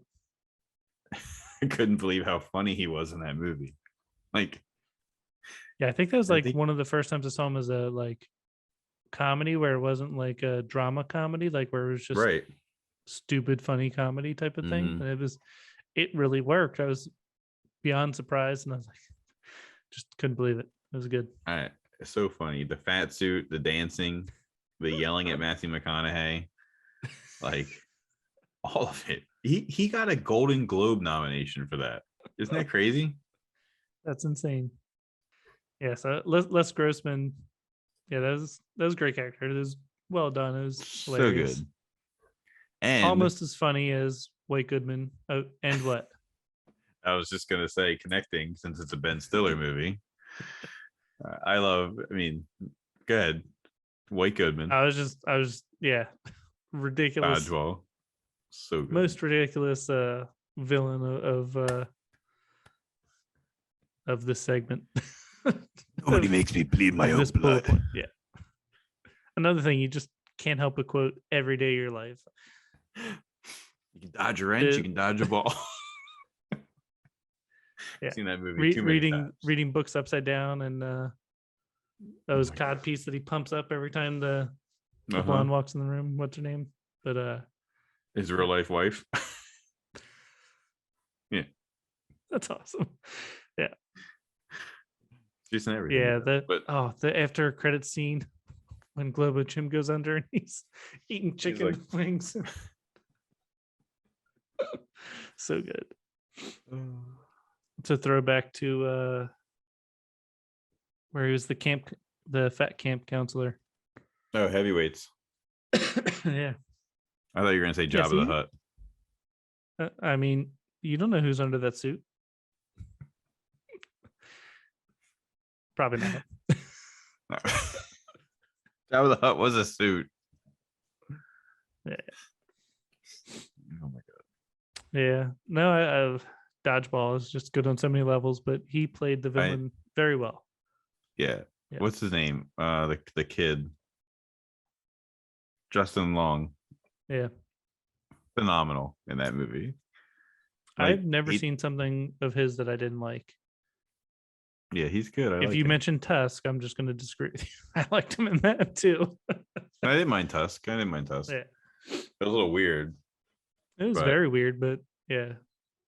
I couldn't believe how funny he was in that movie. Like, Yeah, I think that was I like think- one of the first times I saw him as a like comedy where it wasn't like a drama comedy, like where it was just right. stupid funny comedy type of thing. Mhm. And it really worked. I was beyond surprised, and I was like, just couldn't believe it. It was good. It's so funny. The fat suit, the dancing, the yelling at Matthew McConaughey, like all of it. He got a Golden Globe nomination for that. Isn't that crazy? That's insane. Yeah, so Les Grossman, yeah, that was a great character. It was well done. It was So hilarious. good. And Almost as funny as White Goodman. Oh, and what? I was just gonna say, connecting since it's a Ben Stiller movie. I mean, go ahead. White Goodman, I was yeah, ridiculous. Dodgeball, so good. Most ridiculous villain of this segment. Nobody Of- makes me bleed my of own this bullet blood. point. Yeah. Another thing you just can't help but quote every day of your life. You can dodge a wrench, you can dodge a ball. Yeah. Seen that movie too many times. Reading books upside down, and those my cod piece that he pumps up every time the Uh-huh. blonde walks in the room. What's her name? But His real life wife. that's awesome. She's in everything. Yeah, but the after credit scene when Globo Jim goes under and he's eating chicken like- wings. So good. It's a throwback to where he was the fat camp counselor. oh, heavyweights. Yeah. I thought you were gonna say Yeah, Jabba the see? Hutt. I mean, you don't know who's under that suit. Probably not. No. Jabba the Hutt was a suit. Yeah. Oh my god. Yeah. No, I Dodgeball is just good on so many levels, but he played the villain very well. Yeah. Yeah. What's his name? The kid. Justin Long. Yeah. Phenomenal in that movie. Like, I've never he- seen something of his that I didn't like. Yeah, he's good. I If like you him. mentioned Tusk, I'm just going to disagree with you. I liked him in that too. I didn't mind Tusk. Yeah. It was a little weird. It was But- very weird, but yeah.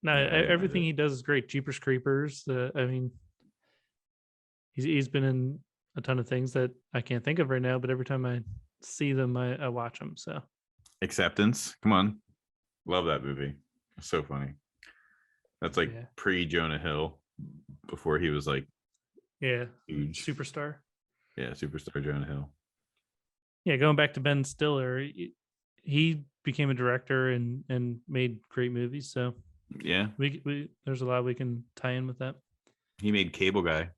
No, Yeah, I didn't mind everything it. he does is great. Jeepers Creepers. I mean, he's been in a ton of things that I can't think of right now, but every time I see them, I watch them. So Acceptance. Come on. Love that movie. It's so funny. That's like Yeah. pre Jonah Hill, before he was like yeah, huge. Superstar. Yeah, superstar Jonah Hill. Yeah, going back to Ben Stiller, he became a director and made great movies. So Yeah, we there's a lot we can tie in with that. he made Cable Guy.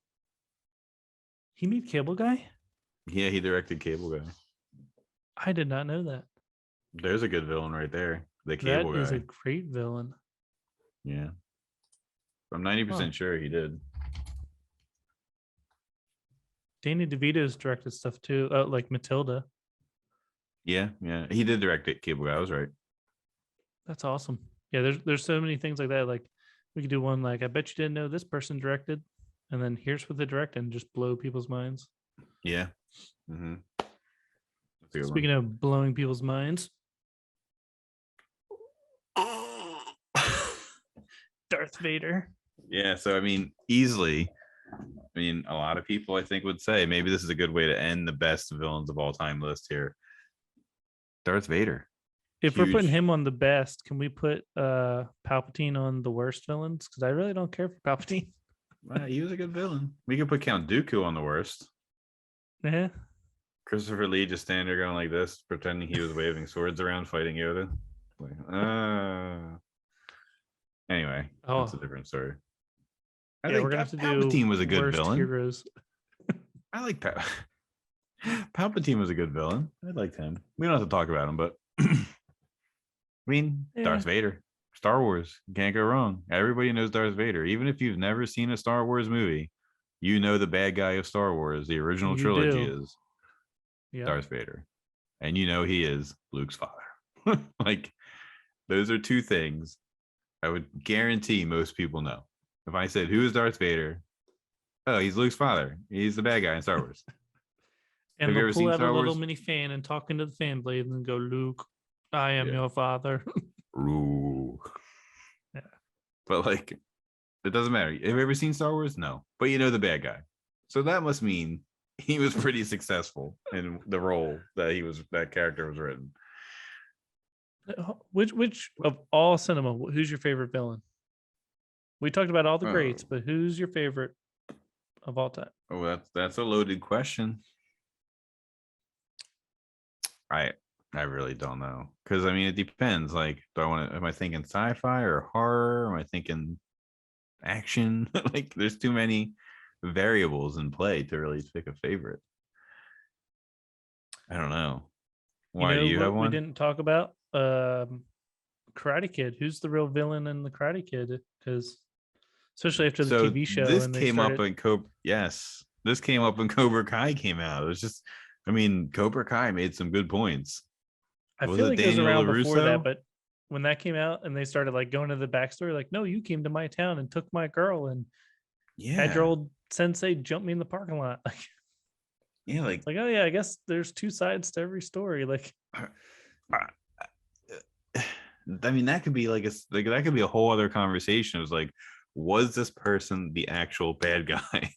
He made Cable Guy. Yeah, he directed Cable Guy. I did not know that. There's a good villain right there. The That Cable is Guy. a great villain. Yeah. I'm 90% Huh. sure he did. Danny DeVito's directed stuff too, like Matilda. Yeah, yeah. He did direct it, Cable Guy. I was right. That's awesome. Yeah, there's so many things like that. Like we could do one like I bet you didn't know this person directed, and then here's what they directed and just blow people's minds. Yeah. Mm-hmm. Speaking of blowing people's minds, Darth Vader. Yeah, so I mean, easily, I mean, a lot of people I think would say maybe this is a good way to end the best villains of all time list here. Darth Vader. If we're putting Huge. him on the best, can we put Palpatine on the worst villains? Because I really don't care for Palpatine. Well, he was a good villain. We could put Count Dooku on the worst. Yeah. Christopher Lee just standing there going like this, pretending he was waving swords around fighting Yoda. Like, anyway, that's a different story. I Yeah, think we're gonna have to Palpatine do was a good worst villain. heroes. I like Palpatine was a good villain. I liked him. We don't have to talk about him, but I mean, Yeah. Darth Vader, Star Wars, can't go wrong. Everybody knows Darth Vader. Even if you've never seen a Star Wars movie, you know the bad guy of Star Wars, the original You trilogy do. is Yeah. Darth Vader. And you know he is Luke's father. Like, those are two things I would guarantee most people know. If I said, who is Darth Vader? Oh, he's Luke's father. He's the bad guy in Star Wars. And Have you they'll ever pull seen out a Star little Wars? mini fan and talk into the fan blade and go, Luke, I am Yeah. your father. Ooh. Yeah. But like, it doesn't matter. Have you ever seen Star Wars? No. But you know the bad guy. So that must mean he was pretty successful in the role that character was written. Which of all cinema, who's your favorite villain? We talked about all the greats, Oh. but who's your favorite of all time? Oh, that's a loaded question. I really don't know. Because I mean it depends. Like, am I thinking sci-fi or horror? Am I thinking action? Like, there's too many variables in play to really pick a favorite. I don't know. Why do you have what one? we didn't talk about? Karate Kid. Who's the real villain in the Karate Kid? Because especially after the TV show, this and they came started, up in Cobra. Yes, this came up when Cobra Kai came out. It was just, I mean, Cobra Kai made some good points. I Was feel it like it was Daniel around before that, LaRusso? but when that came out and they started like going to the backstory, like, no, you came to my town and took my girl and had your Yeah, old sensei jump me in the parking lot. Like, yeah, like it's like, oh yeah, I guess there's two sides to every story. Like, I mean, that could be like that could be a whole other conversation. It was like, was this person the actual bad guy?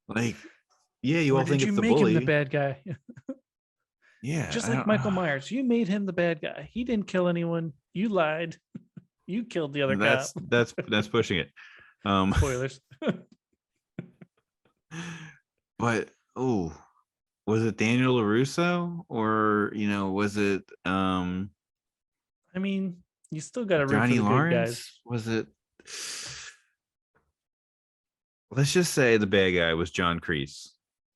Like, yeah, you or all think did you it's the make bully. him the bad guy? Yeah, Just I like don't- Michael Myers, you made him the bad guy. He didn't kill anyone. You lied. You killed the other That's cop. that's pushing it. Spoilers. But oh, was it Daniel LaRusso or was it I mean, you still got to root for Johnny the good guys. Lawrence? Was it? Let's just say the bad guy was John Kreese,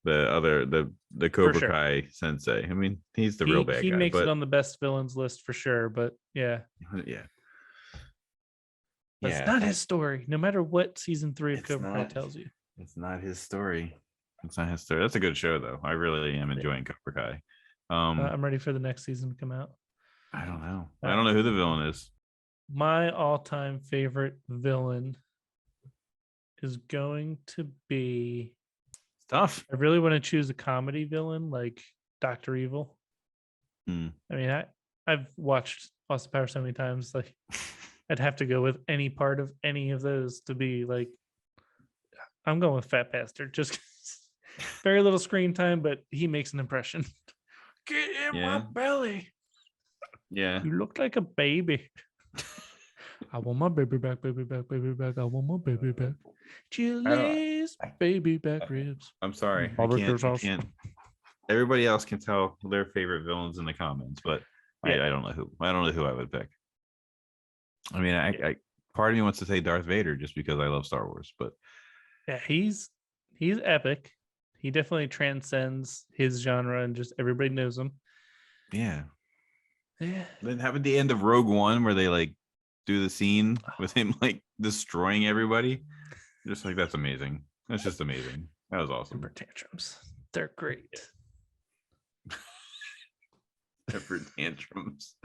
the Cobra sure. Kai sensei. I mean, he's the real bad He guy. makes But it on the best villains list for sure. But yeah, yeah, that's not his story. No matter what season 3 of It's Cobra Kai not. tells you. It's not his story. It's not his story. That's a good show, though. I really am enjoying Cobra Kai. I'm ready for the next season to come out. I don't know. I don't know who the villain is. My all-time favorite villain is going to be. It's tough. I really want to choose a comedy villain like Dr. Evil. Hmm. I mean, I've watched Austin Powers so many times. Like, I'd have to go with any part of any of those to be like. I'm going with Fat Bastard. Just very little screen time, but he makes an impression. Get in my belly. Yeah. You look like a baby. I want my baby back, baby back, baby back. I want my baby back. don't- Chili's baby back ribs. I'm sorry. Barbecue I sauce. can't. Everybody else can tell their favorite villains in the comments, but Yeah. I don't know who. I don't know who I would pick. I mean, I part of me wants to say Darth Vader just because I love Star Wars, but Yeah, he's epic. He definitely transcends his genre and just everybody knows him. yeah. Yeah. Then having the end of Rogue One where they like do the scene with him like destroying everybody, just like that's amazing. That's just amazing. That was awesome. Temper tantrums. They're great. Temper tantrums.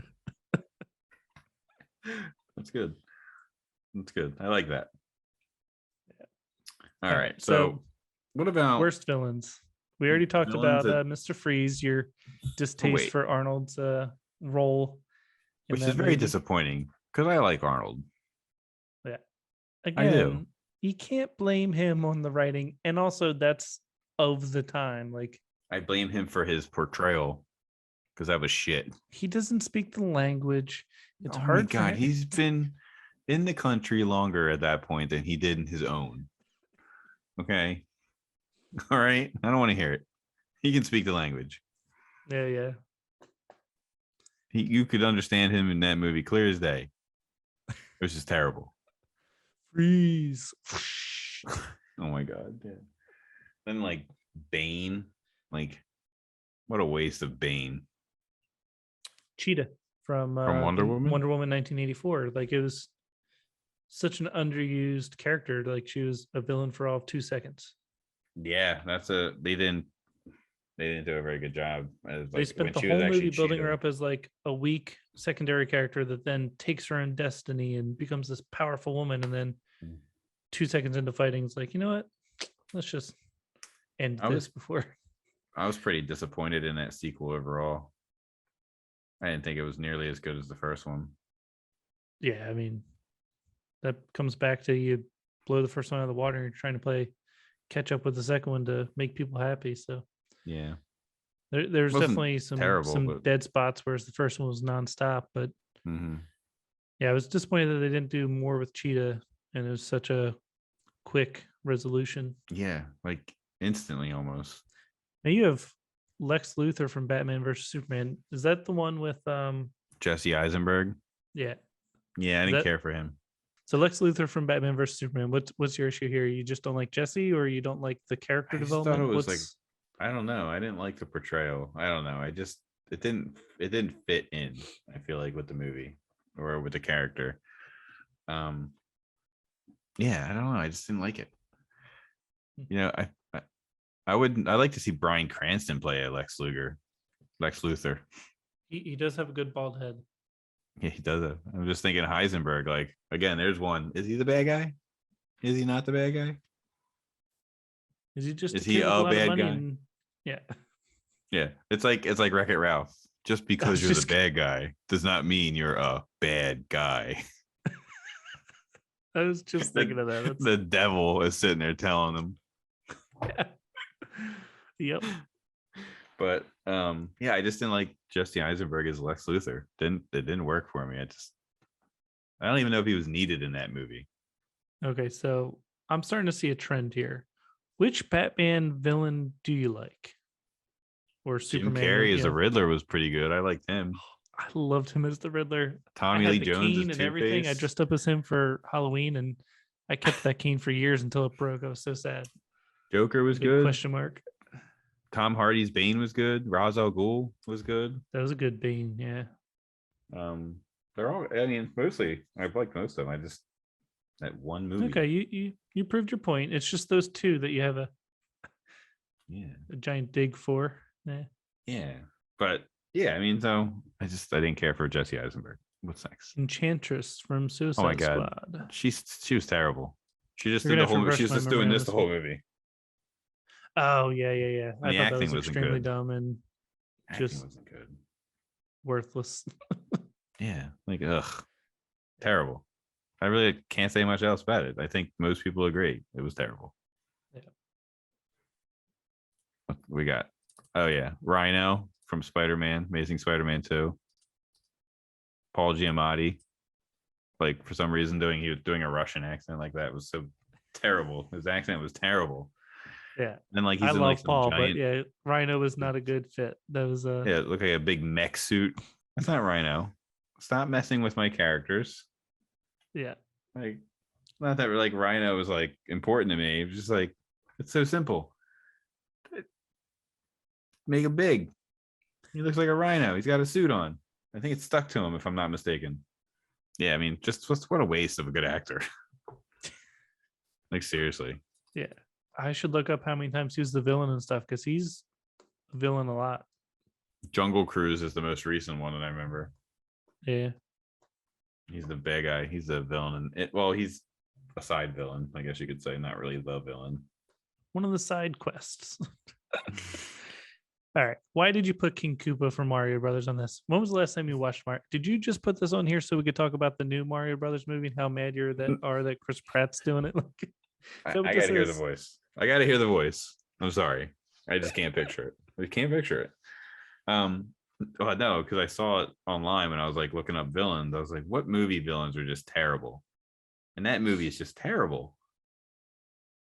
That's good. That's good. I like that. Yeah. All right. So what about worst villains? We already talked villains about that- Mr. Freeze, your distaste wait. for Arnold's role. in which that is very movie. disappointing because I like Arnold. Again, you can't blame him on the writing. And also that's of the time. Like I blame him for his portrayal because that was shit. he doesn't speak the language. It's Oh my hard for God, him. he's been in the country longer at that point than he did in his own. Okay. All right. I don't want to hear it. He can speak the language. Yeah. You could understand him in that movie clear as day. Which is terrible. Freeze. Oh my God. Yeah. Then like Bane. Like what a waste of Bane. Cheetah from Wonder Woman? Wonder Woman 1984. Like it was such an underused character. Like she was a villain for all of 2 seconds. Yeah, they didn't do a very good job. As, They like, spent when the she was whole movie actually building her Cheetah. up as like a weak secondary character that then takes her own destiny and becomes this powerful woman. And then 2 seconds into fighting, it's like, you know what? Let's just end I this was- before. I was pretty disappointed in that sequel overall. I didn't think it was nearly as good as the first one. Yeah, I mean, that comes back to you blow the first one out of the water and you're trying to play catch up with the second one to make people happy. So Yeah. there's Wasn't definitely terrible, some but- dead spots, whereas the first one was nonstop. But Mm-hmm. yeah, I was disappointed that they didn't do more with Cheetah, and it was such a quick resolution. Yeah, like instantly almost. Now you have Lex Luthor from Batman versus Superman. Is that the one with Jesse Eisenberg. yeah? Yeah, I didn't That- care for him. So Lex Luthor from Batman versus Superman. What's your issue here? You just don't like Jesse, or you don't like the character I just thought development? it was What's I don't know. I didn't like the portrayal. I don't know. It didn't fit in, I feel like, with the movie or with the character. Yeah, I don't know. I just didn't like it. You know, I'd like to see Bryan Cranston play a Lex Luthor. he does have a good bald head. Yeah, he does it. I'm just thinking Heisenberg. Like again, there's one. Is he the bad guy? Is he not the bad guy? Is he just Is kid he with a lot of bad money guy? and- yeah. Yeah, it's like Wreck-It Ralph. Just because was you're the just- bad guy does not mean you're a bad guy. I was just thinking of that. That's, The devil is sitting there telling them. yep. But yeah, I just didn't like Jesse Eisenberg as Lex Luthor. It didn't work for me. I don't even know if he was needed in that movie. Okay, so I'm starting to see a trend here. Which Batman villain do you like? Or Jim Superman? Carrey as yeah. the Riddler was pretty good. I liked him. I loved him as the Riddler. Tommy I had Lee the Jones cane as and everything. I Two-Face. dressed up as him for Halloween, and I kept that cane for years until it broke. I was so sad. Joker was Big good. question mark. Tom Hardy's Bane was good. Ra's al Ghul was good. That was a good Bane. Yeah. They're all. I mean, mostly I've liked most of them. I just that one movie. Okay, you proved your point. It's just those two that you have a Yeah. giant dig for. Yeah. Yeah. But yeah, I mean, so I didn't care for Jesse Eisenberg. What's next? Enchantress from Suicide Oh my God. Squad. She was terrible. She just You're did the gonna have to whole. refresh She was my just memory doing on this this the whole one. movie. Oh yeah. I the thought that acting was wasn't extremely good. dumb and Acting Just- wasn't good. worthless. Yeah, like ugh, terrible. I really can't say much else about it. I think most people agree it was terrible. Yeah. What we got? Oh yeah, Rhino from Spider-Man, Amazing Spider-Man 2. Paul Giamatti. like for some reason he was doing a Russian accent like that was so terrible. His accent was terrible. Yeah. And like I he's in love like some Paul, but giant, yeah, Rhino was not a good fit. That was yeah, it looked like a big mech suit. That's not Rhino. Stop messing with my characters. yeah. Like, not that like Rhino was like important to me. It was just like it's so simple. Make him big. He looks like a rhino. He's got a suit on. I think it's stuck to him, if I'm not mistaken. Yeah, I mean, just what a waste of a good actor. Like seriously. Yeah. I should look up how many times he was the villain and stuff because he's a villain a lot. Jungle Cruise is the most recent one that I remember. Yeah. He's the bad guy. He's the villain, and well, he's a side villain, I guess you could say, not really the villain. One of the side quests. All right. Why did you put King Koopa from Mario Brothers on this? When was the last time you watched Mario? Did you just put this on here so we could talk about the new Mario Brothers movie and how mad you're that Chris Pratt's doing it? I gotta hear the voice. I gotta hear the voice. I'm sorry. I just can't picture it. I can't picture it. Well, no, because I saw it online when I was like looking up villains. I was like, what movie villains are just terrible? And that movie is just terrible.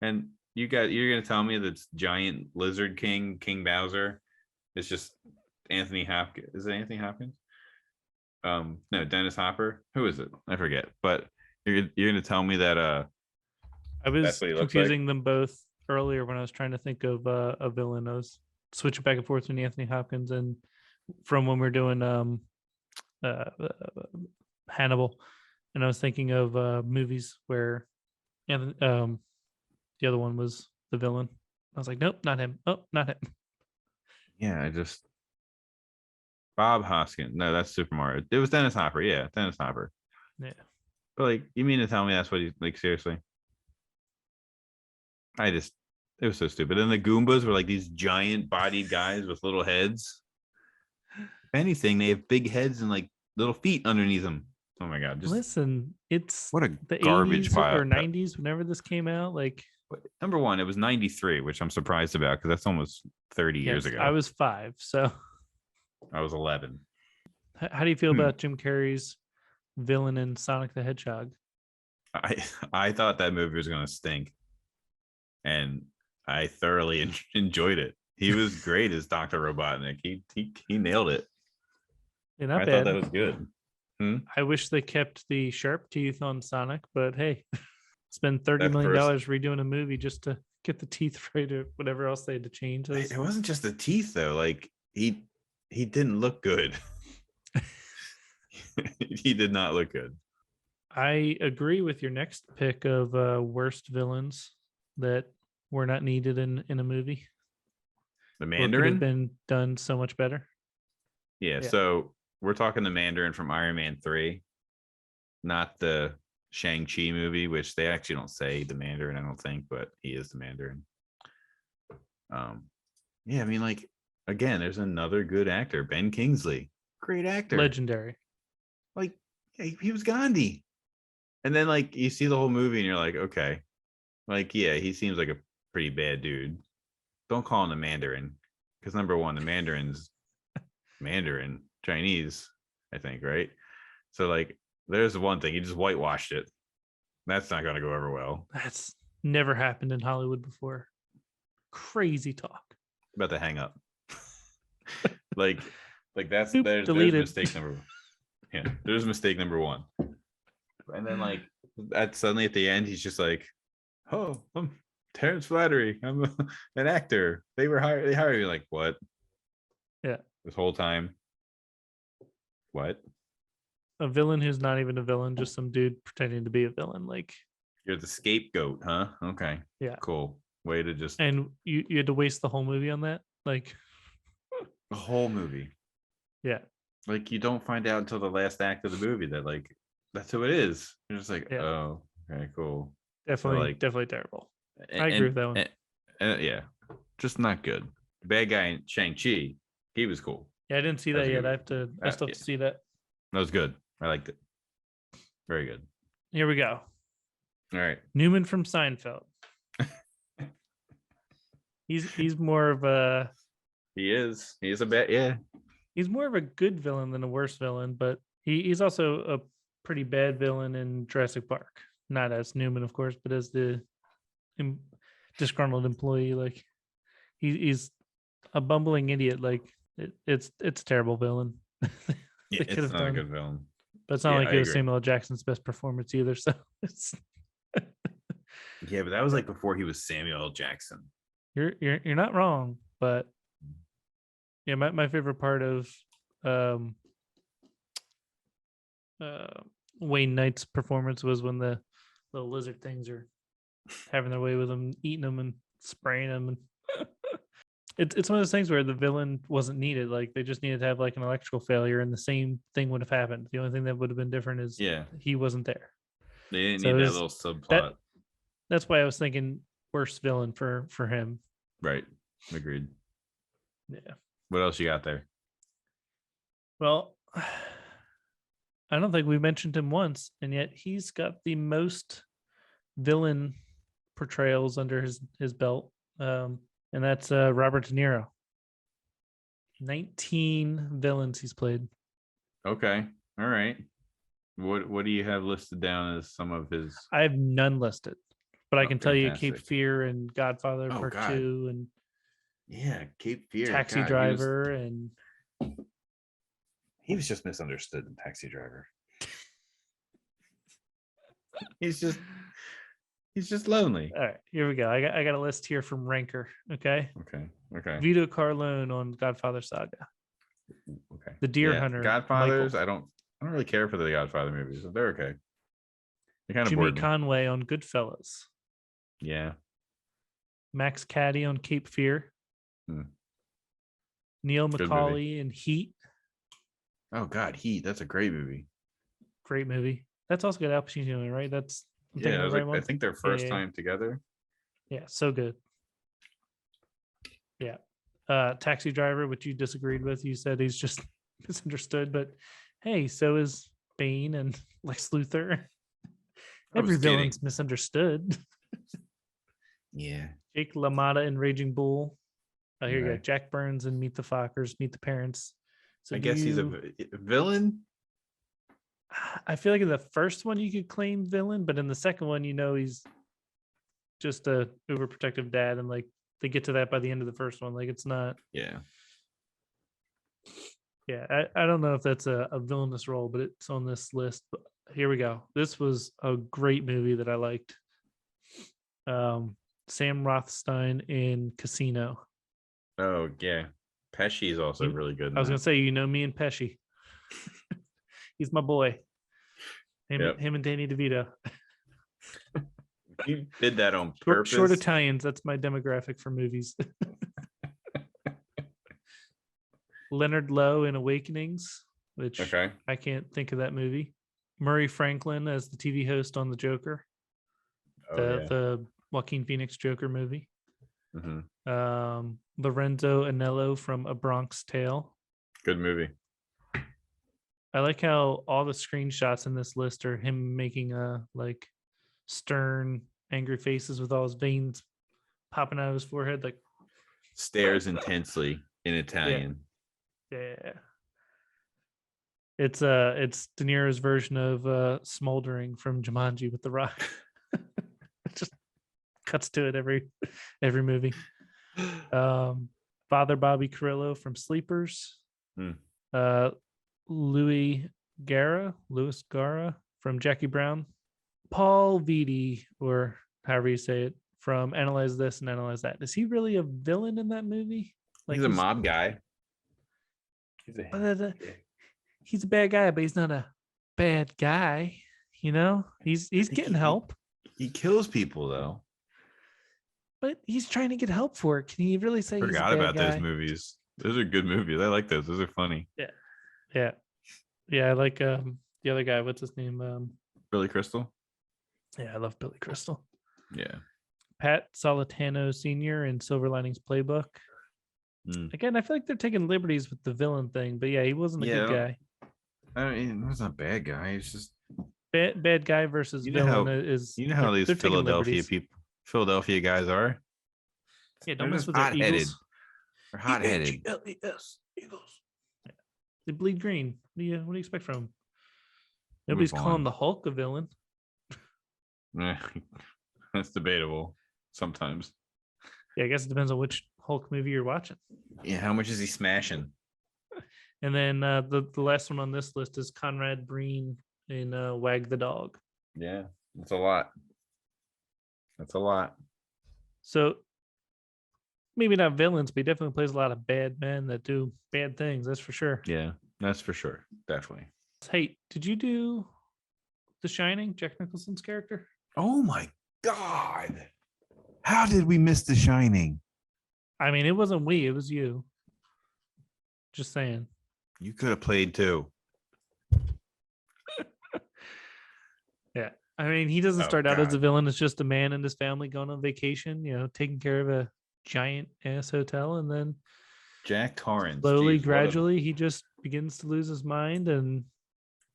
And you're gonna tell me that's giant lizard king Bowser. It's just Anthony Hopkins. Is it Anthony Hopkins? No, Dennis Hopper. Who is it? I forget. But you're gonna tell me that I was that's what he looks confusing them both earlier when I was trying to think of a villain. I was switching back and forth between Anthony Hopkins and from when we are doing Hannibal, and I was thinking of movies where the other one was the villain. I was like, nope, not him. Oh, not him. Yeah, I just Bob Hoskins. No, that's Super Mario. It was Dennis Hopper. Yeah, Dennis Hopper. Yeah. But like, you mean to tell me that's what he like? Seriously? It was so stupid. And the Goombas were like these giant bodied guys with little heads. If anything, they have big heads and like little feet underneath them. Oh my god! Just Listen, it's what a the garbage 80s pile. or 90s whenever this came out. Like, number one, it was 93, which I'm surprised about because that's almost 30 years ago. I was 5, so I was 11. How do you feel about Jim Carrey's villain in Sonic the Hedgehog? I thought that movie was going to stink, and I thoroughly enjoyed it. He was great as Dr. Robotnik. He nailed it. Yeah, not I bad. thought that was good. I wish they kept the sharp teeth on Sonic, but hey, spend $30 million redoing a movie just to get the teeth right or whatever else they had to change. It wasn't just the teeth though. Like he didn't look good. He did not look good. I agree with your next pick of worst villains that were not needed in a movie. The Or could Mandarin have been done so much better. Yeah, so we're talking the Mandarin from Iron Man 3, not the Shang-Chi movie, which they actually don't say the Mandarin, I don't think, but he is the Mandarin. Yeah, I mean, like, again, there's another good actor, Ben Kingsley. Great actor. Legendary. Like, he was Gandhi. And then, like, you see the whole movie and you're like, okay. Like, yeah, he seems like a pretty bad dude. Don't call him the Mandarin. Because number one, the Mandarin's Mandarin, Chinese, I think, right? So, like, there's one thing. You just whitewashed it. That's not going to go over well. That's never happened in Hollywood before. Crazy talk. About to hang up. like that's Oop, there's deleted. mistake number one. Yeah, there's mistake number one. And then like suddenly at the end he's just like, oh, I'm Terrence Flattery. I'm an actor. They hired me. Like, what? Yeah. This whole time. What? A villain who's not even a villain, just some dude pretending to be a villain. Like, You're the scapegoat, huh? Okay. Yeah. Cool. Way to just and you had to waste the whole movie on that. Like, the whole movie. yeah. Like, you don't find out until the last act of the movie that like that's who it is. You're just like, Yeah. oh, okay, cool. Definitely, like- definitely terrible. I agree with that one. Yeah, just not good. The bad guy in Shang-Chi, he was cool. Yeah, I didn't see That's that a yet. good I still have to see that. That was good. I liked it. Very good. Here we go. All right. Newman from Seinfeld. He's more of a He is. He is a bad. Yeah. he's more of a good villain than a worse villain, but he's also pretty bad villain in Jurassic Park. Not as Newman, of course, but as the disgruntled employee. Like he's a bumbling idiot. Like it's a terrible villain. Yeah, could it's have not a done. good film. But it's not Yeah, like I it was agree. Samuel L. Jackson's best performance either. So it's Yeah, but that was like before he was Samuel L. Jackson. you're not wrong, but yeah, my favorite part of um Wayne Knight's performance was when the little lizard things are having their way with him, eating them and spraying them. And it's one of those things where the villain wasn't needed. Like they just needed to have like an electrical failure, and the same thing would have happened. The only thing that would have been different is Yeah, he wasn't there. they didn't So need it that was- little subplot. that- That's why I was thinking worst villain for him. Right. Agreed. Yeah. What else you got there? Well, I don't think we mentioned him once, and yet he's got the most villain portrayals under his belt, and that's Robert De Niro. 19 villains he's played. Okay. All right. What do you have listed down as some of his? I have none listed, but I Oh, can tell you Cape fantastic. Fear and Godfather Oh, Part God. 2 and Yeah, Cape Fear. Taxi God, Driver and He was just misunderstood in Taxi Driver. he's just lonely. all right, here we go. I got a list here from Ranker. Okay. Okay. Vito Corleone on Godfather Saga. Okay. The Deer Hunter, Godfathers. Michael. I don't really care for the Godfather movies. They're okay. They kind of Jimmy bored me. Conway on Goodfellas. Yeah. Max Caddy on Cape Fear. Hmm. Neil Good movie. Macaulay in Heat. Oh God, Heat. That's a great movie. Great movie. That's also got Al Pacino in it, right? That's I'm thinking Yeah, of the right I one. think their first Yeah. time together. Yeah, so good. Yeah. Taxi Driver, which you disagreed with. You said he's just misunderstood, but hey, so is Bane and Lex Luthor. I was Every kidding. villain's misunderstood. Yeah. Jake LaMotta in Raging Bull. Oh, here you go. Right. Jack Burns and Meet the Fockers, Meet the Parents. So I guess he's a villain. I feel like in the first one you could claim villain, but in the second one, he's just a overprotective dad, and like they get to that by the end of the first one. Like it's not. Yeah. Yeah, I don't know if that's a villainous role, but it's on this list. But here we go. This was a great movie that I liked. Sam Rothstein in Casino. Oh yeah. Pesci is also You- really good. In I was that. gonna say, me and Pesci. He's my boy. Yep. Him and Danny DeVito. You did that on Short, purpose. short Italians. That's my demographic for movies. Leonard Lowe in Awakenings, which Okay. I can't think of that movie. Murray Franklin as the TV host on The Joker, Oh, the Joaquin Phoenix Joker movie. Mhm. Lorenzo Anello from A Bronx Tale. Good movie. I like how all the screenshots in this list are him making like stern, angry faces with all his veins popping out of his forehead. Like, Stares intensely in Italian. yeah. It's De Niro's version of Smoldering from Jumanji with The Rock. It just cuts to it every movie. Father Bobby Carrillo from Sleepers. Hmm. Louis Gara from Jackie Brown. Paul Vitti, or however you say it, from Analyze This and Analyze That. Is he really a villain in that movie? He's a mob guy. He's a bad guy, but he's not a bad guy. He's getting help, He kills people though. but he's trying to get help for it. Can you really say he's a Forgot bad about guy? those movies. Those are good movies. I like those. Those are funny. Yeah. I like the other guy. What's his name? Billy Crystal. Yeah, I love Billy Crystal. Yeah. Pat Solitano Sr. in Silver Linings Playbook. Mm. Again, I feel like they're taking liberties with the villain thing, but yeah, he wasn't a Yeah, good guy. I mean, he's not a bad guy. He's just Bad guy versus You know villain how- is. you know how these they're taking liberties. Philadelphia guys are. Yeah, don't they're mess just with their hot-headed. Eagles. They're hot-headed. Eagles. Eagles. Yeah. They bleed green. What do you expect from them? Nobody's Move calling on. the Hulk a villain. That's debatable sometimes. Yeah, I guess it depends on which Hulk movie you're watching. Yeah, how much is he smashing? And then the last one on this list is Conrad Breen in Wag the Dog. Yeah, that's a lot. That's a lot. So maybe not villains, but he definitely plays a lot of bad men that do bad things. That's for sure. Yeah, that's for sure. Definitely. Hey, did you do The Shining, Jack Nicholson's character? Oh my God. How did we miss The Shining? I mean, it wasn't we, it was you. Just saying. You could have played too. Yeah. I mean, he doesn't Oh, start out as a God. villain. It's just a man and his family going on vacation, taking care of a giant ass hotel. And then Jack Torrance. slowly, geez, gradually, he just begins to lose his mind and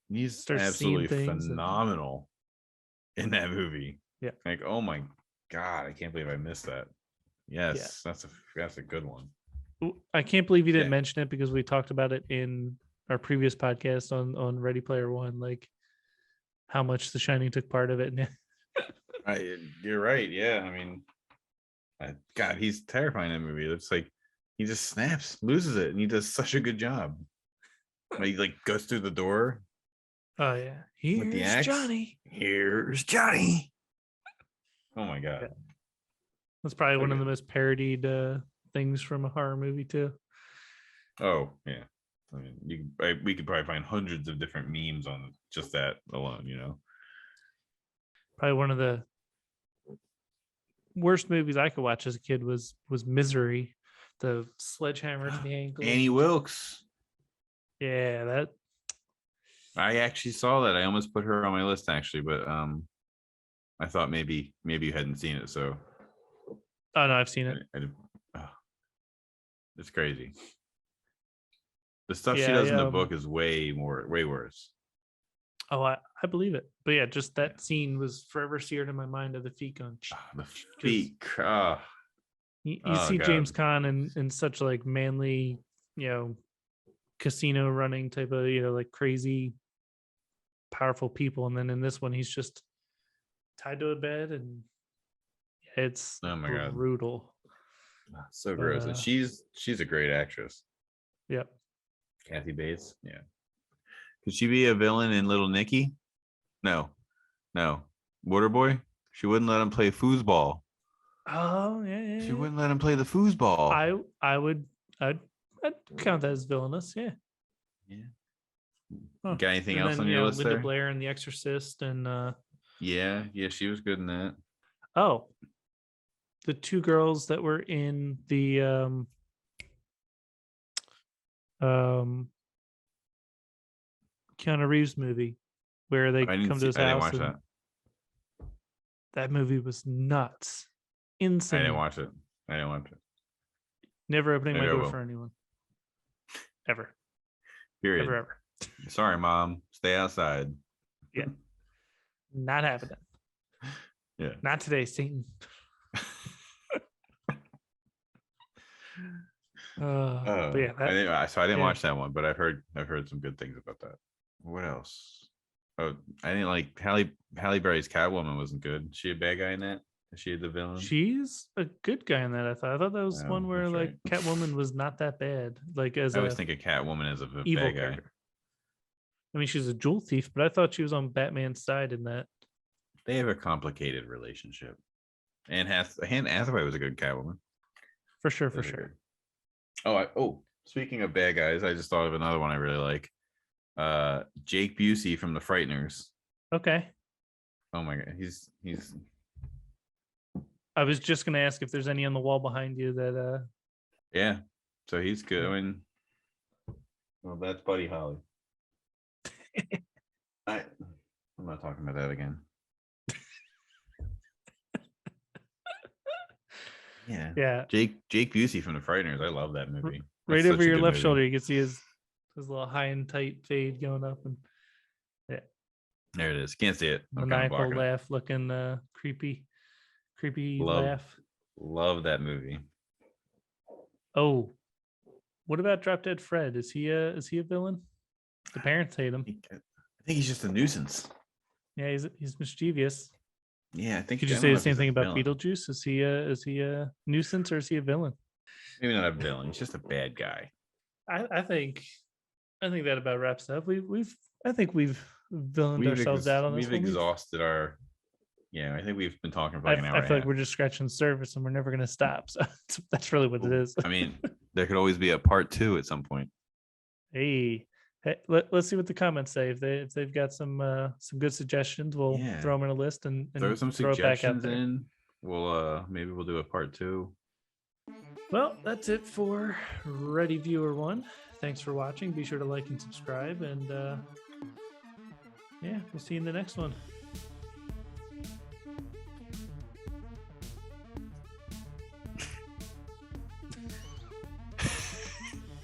he's starts seeing absolutely things and- phenomenal in that movie. Yeah. Like, oh my God, I can't believe I missed that. Yes, that's a good one. I can't believe you didn't Yeah. mention it because we talked about it in our previous podcast on Ready Player One, like how much The Shining took part of it. You're right. Yeah, I mean, God, he's terrifying in that movie. It's like he just snaps, loses it, and he does such a good job. He like goes through the door. Oh yeah, With the here's axe? Johnny. Here's Johnny. Oh my God. Yeah. That's probably So one of good. the most parodied things from a horror movie too. Oh yeah. I mean, we could probably find hundreds of different memes on just that alone. Probably one of the worst movies I could watch as a kid was Misery, the sledgehammer to the ankle. Annie Wilkes. Yeah, that. I actually saw that. I almost put her on my list actually, but I thought maybe you hadn't seen it, so Oh no, I've seen it. It's crazy. The stuff she Yeah, does in the I, book is way worse. Oh, I believe it. But yeah, just that scene was forever seared in my mind of the feet going. The feet. You Oh, see God. James Caan in such like manly, casino running type of, like crazy, powerful people. And then in this one, he's just tied to a bed and it's Oh my God. brutal. So gross. And she's a great actress. Yep. Kathy Bates. Yeah. Could she be a villain in Little Nicky? No. Waterboy? She wouldn't let him play foosball. Oh yeah. She wouldn't let him play the foosball. I'd count that as villainous. Yeah. Yeah. Huh. Got anything And else then, on your list Linda there? Blair and The Exorcist and Yeah, she was good in that. oh, the two girls that were in the Keanu Reeves movie where they I come to his didn't house. watch And that. that movie was nuts. Insane. I didn't watch it. Never opening Maybe my I door will. for anyone. Ever. Period. Ever. Sorry, Mom. Stay outside. Not happening. Yeah. Not today, Satan. But yeah, I didn't yeah. watch that one, but I've heard some good things about that. What else? Oh, I didn't like Halle Berry's Catwoman wasn't good. Is she a bad guy in that? Is she the villain? She's a good guy in that. I thought that was Oh, one where that's like right. Catwoman was not that bad. Like as I always a think of Catwoman as a evil bad guy. character. I mean, she's a jewel thief, but I thought she was on Batman's side in that. They have a complicated relationship. And Anne Hathaway was a good Catwoman. For sure. Those are good. Speaking of bad guys, I just thought of another one I really like. Jake Busey from The Frighteners. Okay. Oh my God, he's I was just gonna ask if there's any on the wall behind you that yeah. So he's good. Yeah. I mean, well, that's Buddy Holly. I'm not talking about that again. Yeah. yeah. Jake Busey from The Frighteners. I love that movie. Right That's over such a your good left movie. shoulder, you can see his little high and tight fade going up and There it is. Can't see it. I'm kind of maniacal blocking it. laugh looking creepy Love. laugh. Love that movie. Oh, what about Drop Dead Fred? Is he a villain? The parents hate him. I think he's just a nuisance. Yeah, he's mischievous. Yeah, I think. Could you I don't say know the if same he's a thing about villain. Beetlejuice? Is he a nuisance or is he a villain? Maybe not a villain. He's just a bad guy. I think that about wraps up. I think we've villained ourselves out on this We've one. exhausted our. Yeah, I think we've been talking for like an hour. I and a feel like half. we're just scratching the surface and we're never going to stop. So that's really what it is. I mean, there could always be a part 2 at some point. Hey, let's see what the comments say. If they've got some good suggestions, we'll Yeah. throw them in a list and Throw some throw it back out suggestions there. in. We'll maybe we'll do a part 2. Well, that's it for Ready Viewer 1. Thanks for watching. Be sure to like and subscribe, and yeah, we'll see you in the next one.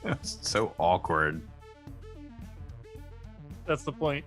It's so awkward. That's the point.